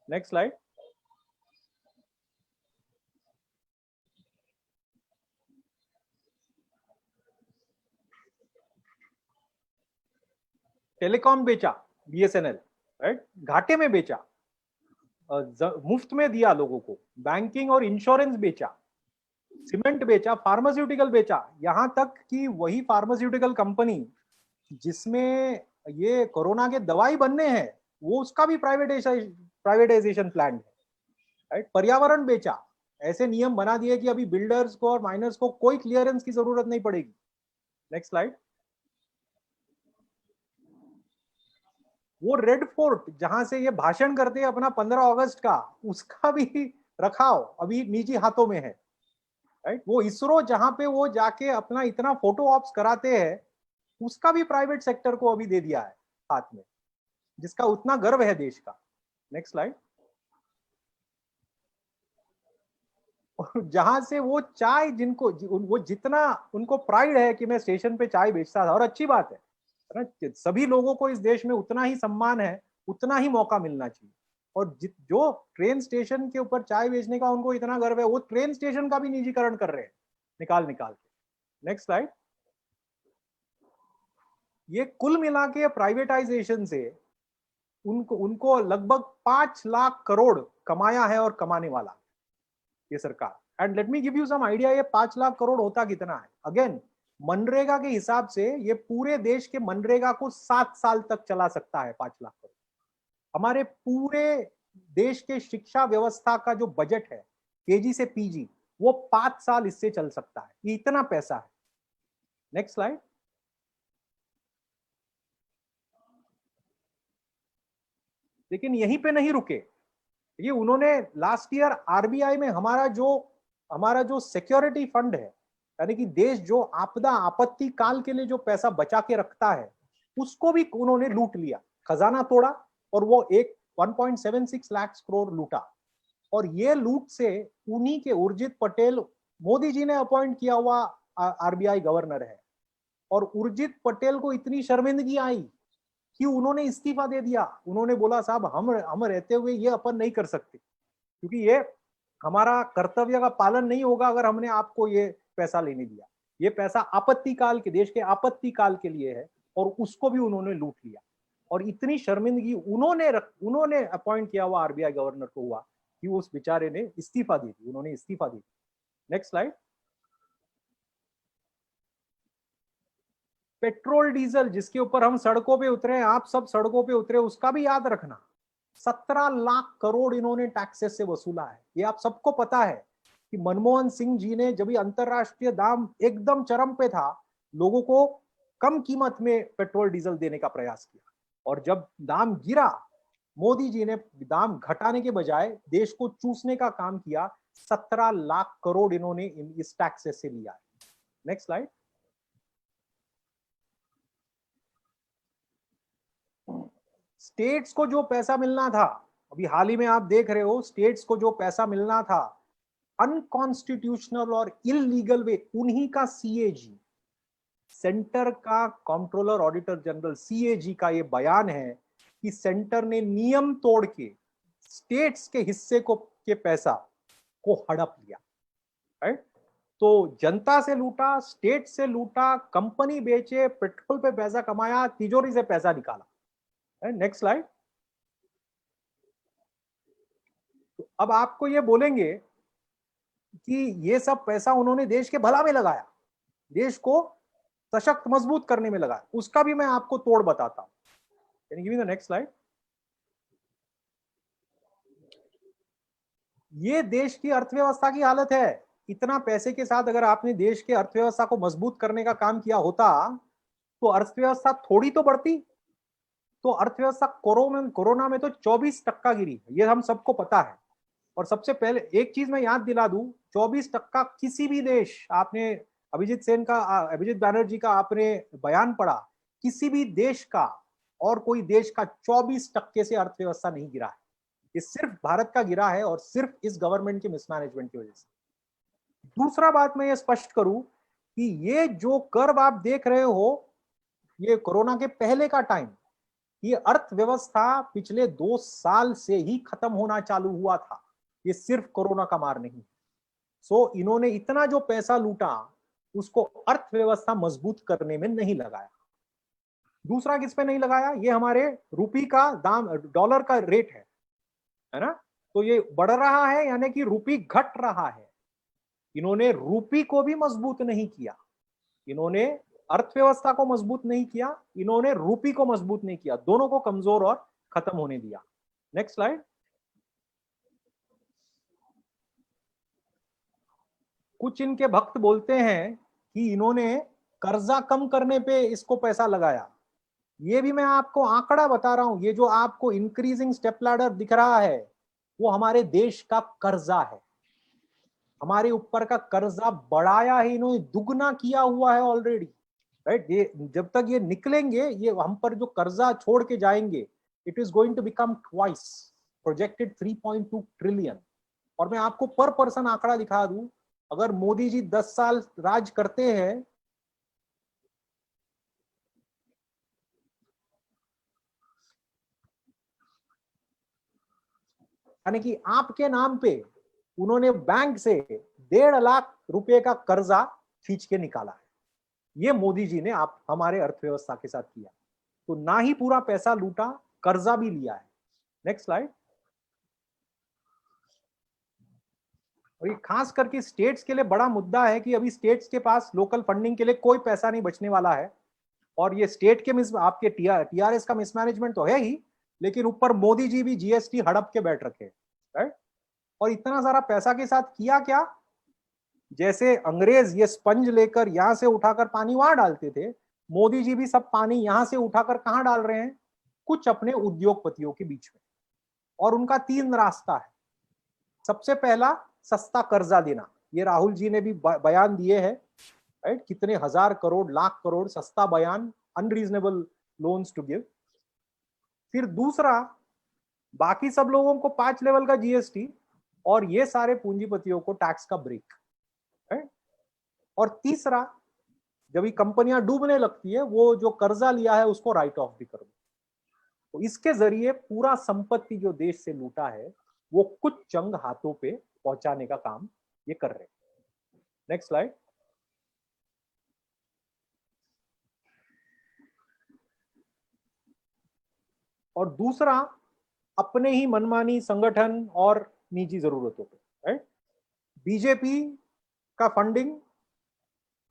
Next slide. टेलीकॉम बेचा, BSNL, राइट, घाटे में बेचा, मुफ्त में दिया लोगों को, बैंकिंग और इंश्योरेंस बेचा, सीमेंट बेचा, फार्मास्यूटिकल बेचा, यहां तक कि वही फार्मास्यूटिकल कंपनी जिसमें ये कोरोना के दवाई बनने हैं वो उसका भी प्राइवेटाइजेशन प्लान है, राइट। पर्यावरण बेचा, ऐसे नियम बना दिए कि अभी बिल्डर्स को और माइनर्स को कोई क्लियरेंस की जरूरत नहीं पड़ेगी। Next slide. वो रेड फोर्ट जहां से ये भाषण करते हैं अपना 15 अगस्त का, उसका भी रखाव अभी निजी हाथों में है, राइट। वो इसरो जहां पे वो जाके अपना इतना फोटो ऑप्स कराते हैं, उसका भी प्राइवेट सेक्टर को अभी दे दिया है हाथ में, जिसका उतना गर्व है देश का। Next slide. जहां से वो चाय जिनको वो जितना उनको प्राइड है कि मैं स्टेशन पे चाय बेचता था, और अच्छी बात है ना, सभी लोगों को इस देश में उतना ही सम्मान है, उतना ही मौका मिलना चाहिए। और जो ट्रेन स्टेशन के ऊपर चाय बेचने का उनको इतना गर्व है, वो ट्रेन स्टेशन का भी निजीकरण कर रहे हैं निकाल के। Next slide. ये कुल मिला के प्राइवेटाइजेशन से उनको लगभग 5 लाख करोड़ कमाया है और कमाने वाला। ये सरकार। And let me give you some idea, ये 5 लाख करोड़ होता कितना है। अगेन मनरेगा के हिसाब से ये पूरे देश के मनरेगा को 7 साल तक चला सकता है 5 लाख करोड़। हमारे पूरे देश के शिक्षा व्यवस्था का जो बजट है केजी से पीजी, वो 5 साल इससे चल सकता है, ये इतना पैसा है। Next slide. लेकिन यहीं पे नहीं रुके, ये उन्होंने लास्ट ईयर आरबीआई में हमारा जो सिक्योरिटी फंड है, यानी कि देश जो आपदा आपत्ति काल के लिए जो पैसा बचा के रखता है, उसको भी उन्होंने लूट लिया, खजाना तोड़ा और वो 1.76 लाख करोड़ लूटा। और ये लूट से उन्हीं के उर्जित पटेल, मोदी जी ने अपॉइंट किया हुआ आरबीआई गवर्नर है, और उर्जित पटेल को इतनी शर्मिंदगी आई कि उन्होंने इस्तीफा दे दिया। उन्होंने बोला साहब हम रहते हुए ये अपन नहीं कर सकते, क्योंकि ये हमारा कर्तव्य का पालन नहीं होगा अगर हमने आपको ये पैसा लेने दिया। ये पैसा आपत्ति काल के, देश के आपत्ति काल के लिए है, और उसको भी उन्होंने लूट लिया। और इतनी शर्मिंदगी उन्होंने अपॉइंट किया हुआ आरबीआई गवर्नर को हुआ कि उस बेचारे ने इस्तीफा दे दी, उन्होंने इस्तीफा दी। Next slide. पेट्रोल डीजल जिसके ऊपर हम सड़कों पे उतरे, आप सब सड़कों पे उतरे, उसका भी याद रखना 17 लाख करोड़ इन्होंने टैक्सेस से वसूला है। ये आप सबको पता है कि मनमोहन सिंह जी ने जब अंतरराष्ट्रीय दाम एकदम चरम पे था, लोगों को कम कीमत में पेट्रोल डीजल देने का प्रयास किया, और जब दाम गिरा, मोदी जी ने दाम घटाने के बजाय देश को चूसने का काम किया। 17 लाख करोड़ इन्होंने इस टैक्सेस से लिया है। Next slide. स्टेट्स को जो पैसा मिलना था, अभी हाल ही में आप देख रहे हो, स्टेट्स को जो पैसा मिलना था अनकॉन्स्टिट्यूशनल और इलीगल वे, उन्हीं का सीएजी, सेंटर का कंट्रोलर ऑडिटर जनरल सीएजी का ये बयान है कि सेंटर ने नियम तोड़ के स्टेट्स के हिस्से के पैसा को हड़प लिया। राइट? तो जनता से लूटा, स्टेट से लूटा, कंपनी बेचे, पेट्रोल पे पैसा कमाया, तिजोरी से पैसा निकाला। Next slide. तो अब आपको ये बोलेंगे कि ये सब पैसा उन्होंने देश के भला में लगाया, देश को सशक्त मजबूत करने में लगाया, उसका भी मैं आपको तोड़ बताता हूं। Can you give me the next slide. ये देश की अर्थव्यवस्था की हालत है। इतना पैसे के साथ अगर आपने देश के अर्थव्यवस्था को मजबूत करने का काम किया होता तो अर्थव्यवस्था थोड़ी तो बढ़ती। तो अर्थव्यवस्था कोरोना में तो 24% गिरी, ये हम सबको पता है। और सबसे पहले एक चीज मैं याद दिला दूं, 24% किसी भी देश, आपने अभिजीत बैनर्जी का आपने बयान पढ़ा, किसी भी देश का और कोई देश का 24% से अर्थव्यवस्था नहीं गिरा है। ये सिर्फ भारत का गिरा है, और सिर्फ इस गवर्नमेंट के मिसमैनेजमेंट की वजह से। दूसरा बात मैं ये स्पष्ट करूं कि ये जो कर्व आप देख रहे हो, ये कोरोना के पहले का टाइम, ये अर्थव्यवस्था पिछले 2 साल से ही खत्म होना चालू हुआ था। ये सिर्फ कोरोना का मार नहीं। सो इन्होंने इतना जो पैसा लूटा उसको अर्थव्यवस्था मजबूत करने में नहीं लगाया। दूसरा किस पे नहीं लगाया, ये हमारे रूपी का दाम, डॉलर का रेट है ना, तो ये बढ़ रहा है, यानी कि रूपी घट रहा है। इन्होंने रूपी को भी मजबूत नहीं किया, इन्होंने अर्थव्यवस्था को मजबूत नहीं किया, इन्होंने रूपी को मजबूत नहीं किया, दोनों को कमजोर और खत्म होने दिया। Next slide. कुछ इनके भक्त बोलते हैं कि इन्होंने कर्जा कम करने पे इसको पैसा लगाया। ये भी मैं आपको आंकड़ा बता रहा हूं, ये जो आपको इंक्रीजिंग स्टेप लैडर दिख रहा है वो हमारे देश का कर्जा है। हमारे ऊपर का कर्जा बढ़ाया है इन्होंने, दुगना किया हुआ है ऑलरेडी। राइट? ये जब तक ये निकलेंगे, ये हम पर जो कर्जा छोड़ के जाएंगे, it is going to become twice, projected 3.2 trillion. और मैं आपको पर पर्सन आंकड़ा दिखा दूं, अगर मोदी जी 10 साल राज करते हैं, यानी कि आपके नाम पे उन्होंने बैंक से 1.5 लाख रुपए का कर्जा खींच के निकाला है। ये मोदी जी ने आप हमारे अर्थव्यवस्था के साथ किया। तो ना ही पूरा पैसा लूटा, कर्जा भी लिया है। Next slide. और ये खास करके स्टेट्स के लिए बड़ा मुद्दा है कि अभी स्टेट्स के पास लोकल फंडिंग के लिए कोई पैसा नहीं बचने वाला है। और ये स्टेट के आपके टीआरएस का मिसमैनेजमेंट तो है ही, लेकिन ऊपर मोदी जी भी जीएसटी हड़प के बैठ रखे, राइट। और इतना सारा पैसा के साथ किया क्या, जैसे अंग्रेज ये स्पंज लेकर यहां से उठाकर पानी वहां डालते थे, मोदी जी भी सब पानी यहां से उठाकर कहां डाल रहे हैं, कुछ अपने उद्योगपतियों के बीच में। और उनका 3 रास्ता है। सबसे पहला, सस्ता कर्जा देना। ये राहुल जी ने भी बयान दिए हैं, राइट, कितने 1000 करोड़, लाख करोड़ सस्ता बयान, अनरीजनेबल लोन्स टू गिव। फिर दूसरा, बाकी सब लोगों को 5 लेवल का जीएसटी और ये सारे पूंजीपतियों को टैक्स का ब्रेक, राइट। और तीसरा, जब ये कंपनियां डूबने लगती है, वो जो कर्जा लिया है उसको राइट ऑफ भी करो। तो इसके जरिए पूरा संपत्ति जो देश से लूटा है वो कुछ चंद हाथों पे पहुंचाने का काम ये कर रहे हैं। Next slide. और दूसरा, अपने ही मनमानी संगठन और निजी जरूरतों पे, राइट। बीजेपी का फंडिंग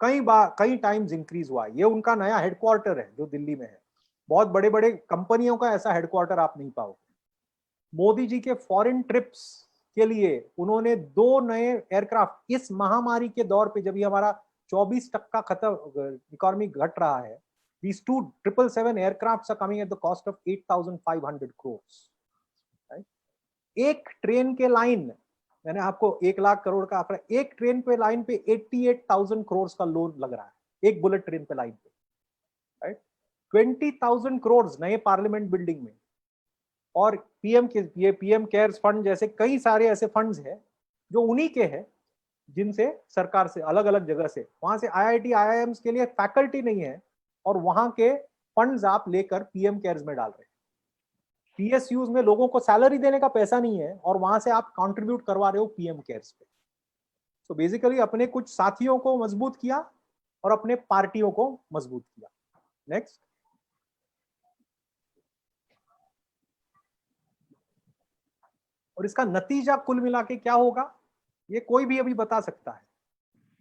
कई टाइम्स इंक्रीज हुआ है। ये उनका नया हेडक्वार्टर है जो दिल्ली में है। बहुत बड़े बड़े कंपनियों का ऐसा हेडक्वार्टर आप नहीं पाओगे। मोदी जी के फॉरेन ट्रिप्स के लिए उन्होंने 2 नए एयरक्राफ्ट, इस महामारी के दौर पे जब ये हमारा 24% खत्म इकोनॉमी घट रहा है, these 2 777 aircrafts are coming at the cost of 8,500 crores, right? एक ट्रेन के लाइन, मैंने आपको 1 लाख करोड़ का आंकड़ा, एक ट्रेन पे लाइन पे 88,000 करोड़ का लोन लग रहा है, एक बुलेट ट्रेन पे लाइन पे, राइट। 20,000 करोड़ नए पार्लियामेंट बिल्डिंग में। और पीएम केयर्स फंड जैसे कई सारे ऐसे फंड्स हैं जो उन्हीं के हैं, जिनसे सरकार से अलग अलग जगह से, वहां से आईआईटी आईआईएम्स के लिए फैकल्टी नहीं है और वहां के फंड्स आप लेकर पीएम केयर्स में डाल रहे हैं। पीएसयूज में लोगों को सैलरी देने का पैसा नहीं है और वहां से आप कंट्रीब्यूट करवा रहे हो पीएम केयर्स पे। तो बेसिकली अपने कुछ साथियों को मजबूत किया और अपने पार्टियों को मजबूत किया। नेक्स्ट। और इसका नतीजा कुल मिला के क्या होगा, ये कोई भी अभी बता सकता है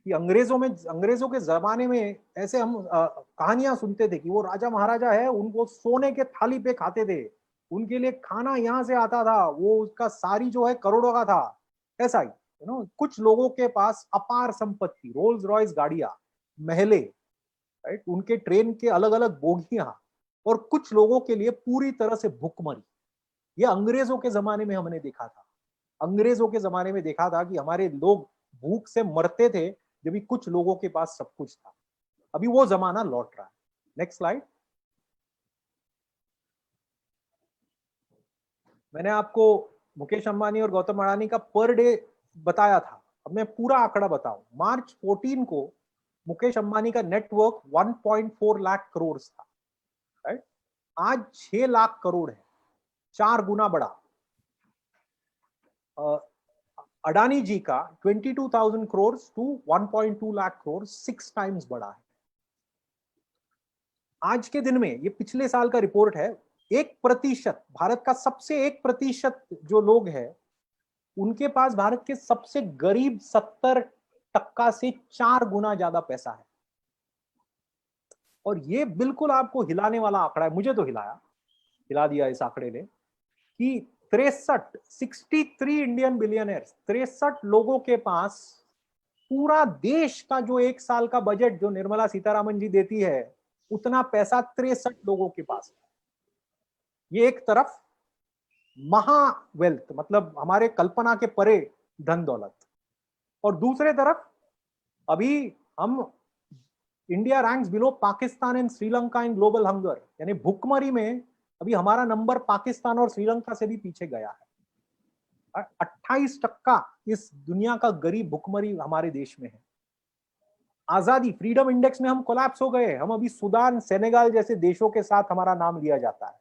कि अंग्रेजों के जमाने में ऐसे हम कहानियां सुनते थे कि वो राजा महाराजा है, उनको सोने के थाली पे खाते थे, उनके लिए खाना यहाँ से आता था, वो उसका सारी जो है करोड़ों का था। ऐसा ही कुछ लोगों के पास अपार संपत्ति, रोल्स रॉयस गाड़ियां, महले, राइट, उनके ट्रेन के अलग अलग बोगियां, और कुछ लोगों के लिए पूरी तरह से भुखमरी। ये अंग्रेजों के जमाने में हमने देखा था। अंग्रेजों के जमाने में देखा था कि हमारे लोग भूख से मरते थे जब भी कुछ लोगों के पास सब कुछ था। अभी वो जमाना लौट रहा है। Next slide. मैंने आपको मुकेश अंबानी और गौतम अडानी का पर डे बताया था। अब मैं पूरा आंकड़ा बताऊं। मार्च 14 को मुकेश अंबानी का नेटवर्क 1.4 लाख करोड़ था, राइट। आज 6 लाख करोड़ है, 4 गुना बढ़ा। अडानी जी का 22,000 करोड़ टू 1.2 लाख करोड़, 6 टाइम्स बढ़ा है। आज के दिन में, ये पिछले साल का रिपोर्ट है, 1%, भारत का सबसे 1% जो लोग हैं उनके पास भारत के सबसे गरीब 70% से 4 गुना ज्यादा पैसा है। और ये बिल्कुल आपको हिलाने वाला आंकड़ा है, मुझे तो हिला दिया इस आंकड़े ने, कि 63 इंडियन बिलियनर्स, 63 लोगों के पास पूरा देश का जो 1 साल का बजट जो निर्मला सीतारामन जी देती है उतना पैसा 63 लोगों के पास है। ये एक तरफ महा वेल्थ, मतलब हमारे कल्पना के परे धन दौलत, और दूसरे तरफ अभी हम India ranks below Pakistan and Sri Lanka in global hunger, यानी भुखमरी में अभी हमारा नंबर पाकिस्तान और श्रीलंका से भी पीछे गया है। 28% इस दुनिया का गरीब भुखमरी हमारे देश में है। आजादी फ्रीडम इंडेक्स में हम कोलैप्स हो गए। हम अभी सूडान, सेनेगाल जैसे देशों के साथ हमारा नाम लिया जाता है,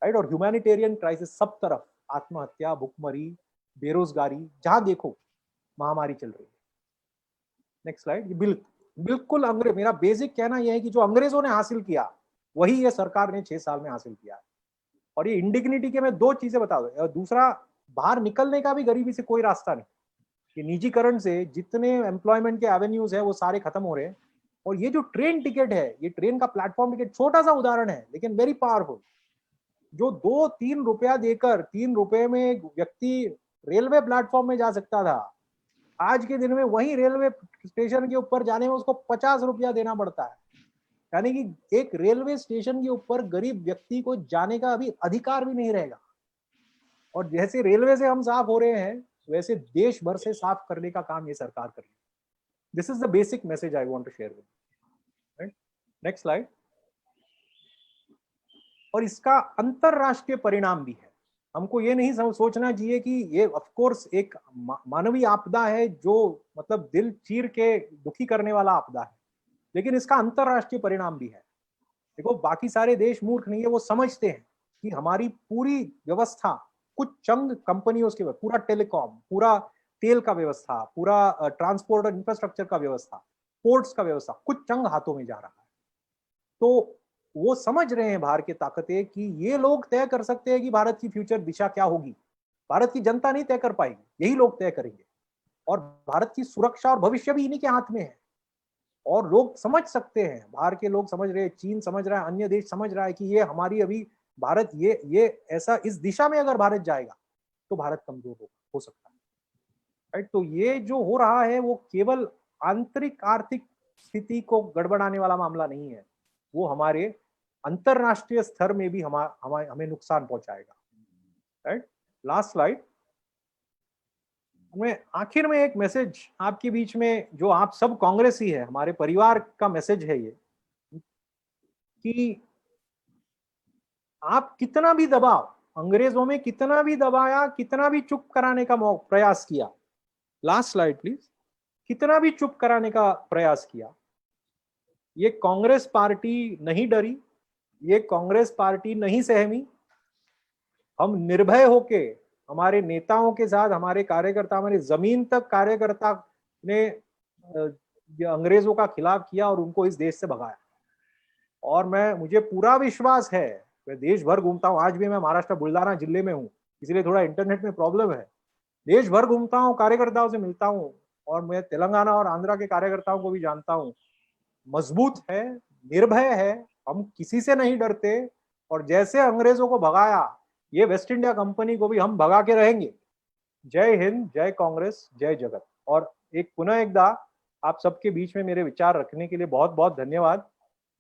राइट। और ह्यूमैनिटेरियन क्राइसिस सब तरफ, आत्महत्या, भुखमरी, बेरोजगारी, जहां देखो महामारी चल रही है। Next slide. बिल्कुल अंग्रेज, मेरा बेसिक कहना यह है कि जो अंग्रेजों ने हासिल किया वही ये सरकार ने 6 साल में हासिल किया है। और ये इंडिग्निटी के मैं 2 चीजें बता दूं। दूसरा, बाहर निकलने का भी गरीबी से कोई रास्ता नहीं। कि निजीकरण से जितने एम्प्लॉयमेंट के एवेन्यूज है वो सारे खत्म हो रहे हैं। और ये जो ट्रेन टिकट है, ये ट्रेन का प्लेटफॉर्म टिकट, छोटा सा उदाहरण है लेकिन वेरी पावरफुल। जो 2-3 रुपया देकर 3 रुपए में एक व्यक्ति रेलवे प्लेटफॉर्म में जा सकता था, आज के दिन में वही रेलवे स्टेशन के ऊपर जाने में उसको 50 रुपया देना पड़ता है। यानी कि एक रेलवे स्टेशन के ऊपर गरीब व्यक्ति को जाने का अभी अधिकार भी नहीं रहेगा। और जैसे रेलवे से हम साफ हो रहे हैं, वैसे देश भर से साफ करने का काम ये सरकार कर रही है। This is the basic message I want to share with. Right, next slide. और इसका अंतरराष्ट्रीय परिणाम भी है। हमको ये नहीं सोचना चाहिए कि ये ऑफ कोर्स एक मानवीय आपदा है, जो मतलब दिल चीर के दुखी करने वाला आपदा है, लेकिन इसका अंतरराष्ट्रीय परिणाम भी है। देखो, बाकी सारे देश मूर्ख नहीं है, वो समझते हैं कि हमारी पूरी व्यवस्था कुछ चंद कंपनियों के, पूरा टेलीकॉम, पूरा तेल का व्यवस्था, पूरा ट्रांसपोर्ट और इंफ्रास्ट्रक्चर का व्यवस्था, पोर्ट्स का व्यवस्था, कुछ चंद हाथों में जा रहा है। तो वो समझ रहे हैं बाहर के ताकतें कि ये लोग तय कर सकते हैं कि भारत की फ्यूचर दिशा क्या होगी। भारत की जनता नहीं तय कर पाएगी, यही लोग तय करेंगे। और भारत की सुरक्षा और भविष्य भी इन्हीं के हाथ में है। और लोग समझ सकते हैं, बाहर के लोग समझ रहे हैं, चीन समझ रहा है, अन्य देश समझ रहा है कि ये हमारी अभी भारत ये ऐसा, इस दिशा में अगर भारत जाएगा तो भारत कमजोर हो सकता है। राइट, तो ये जो हो रहा है वो केवल आंतरिक आर्थिक स्थिति को गड़बड़ाने वाला मामला नहीं है, वो हमारे अंतरराष्ट्रीय स्तर में भी हमें नुकसान पहुंचाएगा। Right, last slide. मैं आखिर में एक मैसेज आपके बीच में, जो आप सब कांग्रेसी है, हमारे परिवार का मैसेज है ये, कि आप कितना भी दबाव, अंग्रेजों में कितना भी दबाया, कितना भी चुप कराने का प्रयास किया, लास्ट स्लाइड प्लीज, कितना भी चुप कराने का प्रयास किया, ये कांग्रेस पार्टी नहीं डरी, ये कांग्रेस पार्टी नहीं सहमी। हम निर्भय होके हमारे नेताओं के साथ, हमारे कार्यकर्ता, हमारे जमीन तक कार्यकर्ता ने अंग्रेजों का खिलाफ किया और उनको इस देश से भगाया। और मुझे पूरा विश्वास है, मैं देश भर घूमता हूँ, आज भी मैं महाराष्ट्र बुल्डाना जिले में हूँ, इसलिए थोड़ा इंटरनेट में प्रॉब्लम है, देश भर घूमता हूँ, कार्यकर्ताओं से मिलता हूँ, और मैं तेलंगाना और आंध्रा के कार्यकर्ताओं को भी जानता हूँ। मजबूत है, निर्भय है, हम किसी से नहीं डरते। और जैसे अंग्रेजों को भगाया, ये वेस्ट इंडिया कंपनी को भी हम भगा के रहेंगे। जय हिंद, जय कांग्रेस, जय जगत। और पुनः एकदा आप सबके बीच में मेरे विचार रखने के लिए बहुत बहुत धन्यवाद।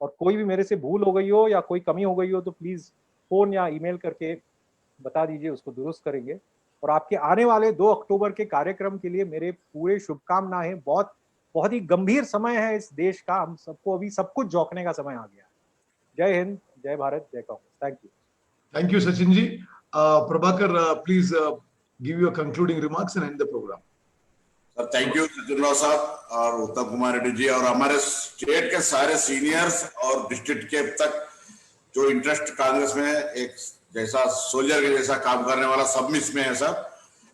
और कोई भी मेरे से भूल हो गई हो या कोई कमी हो गई हो तो प्लीज फोन या ईमेल करके बता दीजिए, उसको दुरुस्त करेंगे। और आपके आने वाले 2 अक्टूबर के कार्यक्रम के लिए मेरे पूरे शुभकामनाएं। बहुत बहुत ही गंभीर समय है इस देश का, हम सबको अभी सब कुछ जोखने का समय आ गया। जय हिंद, जय भारत, जय Congress. Thank you. Thank you, Sachin ji. Prabhakar, please give your concluding remarks and end the program. Sir thank you Sachin Rao साहब और उत्तम कुमार रेड्डी जी और हमारे स्टेट के सारे सीनियर्स और डिस्ट्रिक्ट के तक जो इंटरेस्ट कांग्रेस में है, एक जैसा सोल्जर के जैसा काम करने वाला सब इसमें है सर।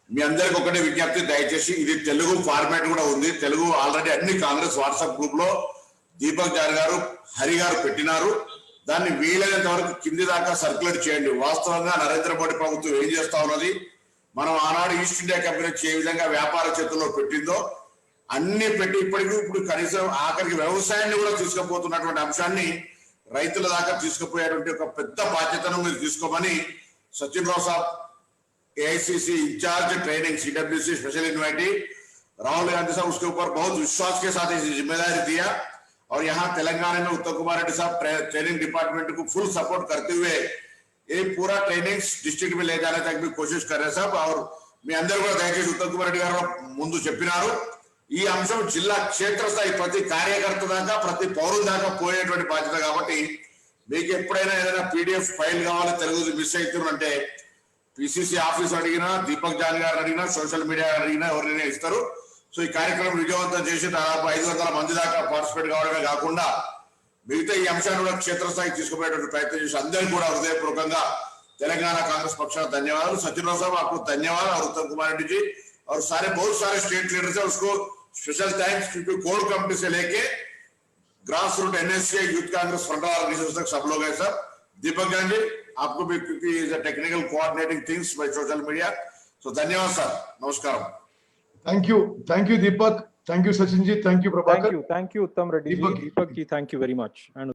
మీ అందరికి ఒకటే విజ్ఞప్తి, దయచేసి ఇది తెలుగు ఫార్మాట్ కూడా ఉంది, తెలుగు ఆల్రెడీ అన్ని కాంగ్రెస్ వాట్సాప్ గ్రూప్ లో దీపక్ జార్ గారు, హరి గారు పెట్టినారు, దాన్ని వీలైనంత వరకు కింది దాకా సర్క్యులేట్ చేయండి। వాస్తవంగా నరేంద్ర మోడీ ప్రభుత్వం ఏం చేస్తా ఉన్నది, మనం ఆనాడు ఈస్ట్ ఇండియా కంపెనీ ఏ విధంగా వ్యాపార చేతుల్లో పెట్టిందో అన్ని పెట్టి ఇప్పుడు కనీసం ఆఖరికి వ్యవసాయాన్ని కూడా తీసుకుపోతున్నటువంటి అంశాన్ని రైతుల దాకా తీసుకుపోయేటువంటి ఒక పెద్ద బాధ్యతను మీరు తీసుకోమని Sachin Rao saab AICC incharge training CWC special invitee Rahul Gandhi sahab उसके ऊपर बहुत विश्वास के साथ इस जिम्मेदारी दिया। और यहाँ तेलंगाना में उत्तम कुमार रेड्डी साहब ट्रेनिंग डिपार्टमेंट को फुल सपोर्ट करते हुए ये पूरा ट्रेनिंग डिस्ट्रिक्ट में ले जाने तक भी कोशिश कर रहे हैं साहब। और మీ అందరూ కూడా దయచేసి ఉత్తమ్ కుమార్ రెడ్డి గారు ముందు చెప్పినారు, ఈ అంశం జిల్లా క్షేత్రస్థాయి ప్రతి కార్యకర్త దాకా ప్రతి పౌరుల దాకా పోయేటువంటి బాధ్యత కాబట్టి మీకు ఎప్పుడైనా ఏదైనా పీడిఎఫ్ ఫైల్ కావాలి తెలుగు మిస్ అవుతుందంటే పిసిసి ఆఫీస్ అడిగినా, దీపక్ జాన్ గారు అడిగినా, సోషల్ మీడియా అడిగినా ఎవరైనా ఇస్తారు। సో ఈ కార్యక్రమం విజయవంతం చేసి దాదాపు 500 మంది దాకా పార్టిసిపేట్ కావడమే కాకుండా మిగతా ఈ అంశాన్ని కూడా క్షేత్రస్థాయికి తీసుకుపోయేటువంటి ప్రయత్నం చేసి అందరికీ కూడా హృదయపూర్వకంగా तेलंगाना कांग्रेस पक्ष का धन्यवाद। सचिन राव साहब आपको धन्यवाद और उत्तम कुमार रेड्डी जी और बहुत सारे स्टेट लीडर्स है उसको स्पेशल थैंक्स, क्योंकि कोर कमेटी से लेके grass root NSC youth Congress front organisation तक सब लोग हैं सर। दीपक जान जी आपको भी, क्योंकि technical coordinating things by social media, so धन्यवाद सर, नमस्कार। Thank you Deepak, thank you Sachin ji, thank you Prabhakar. Thank you, Uttam Reddy ji, Deepak. Deepak ji, thank you very much. And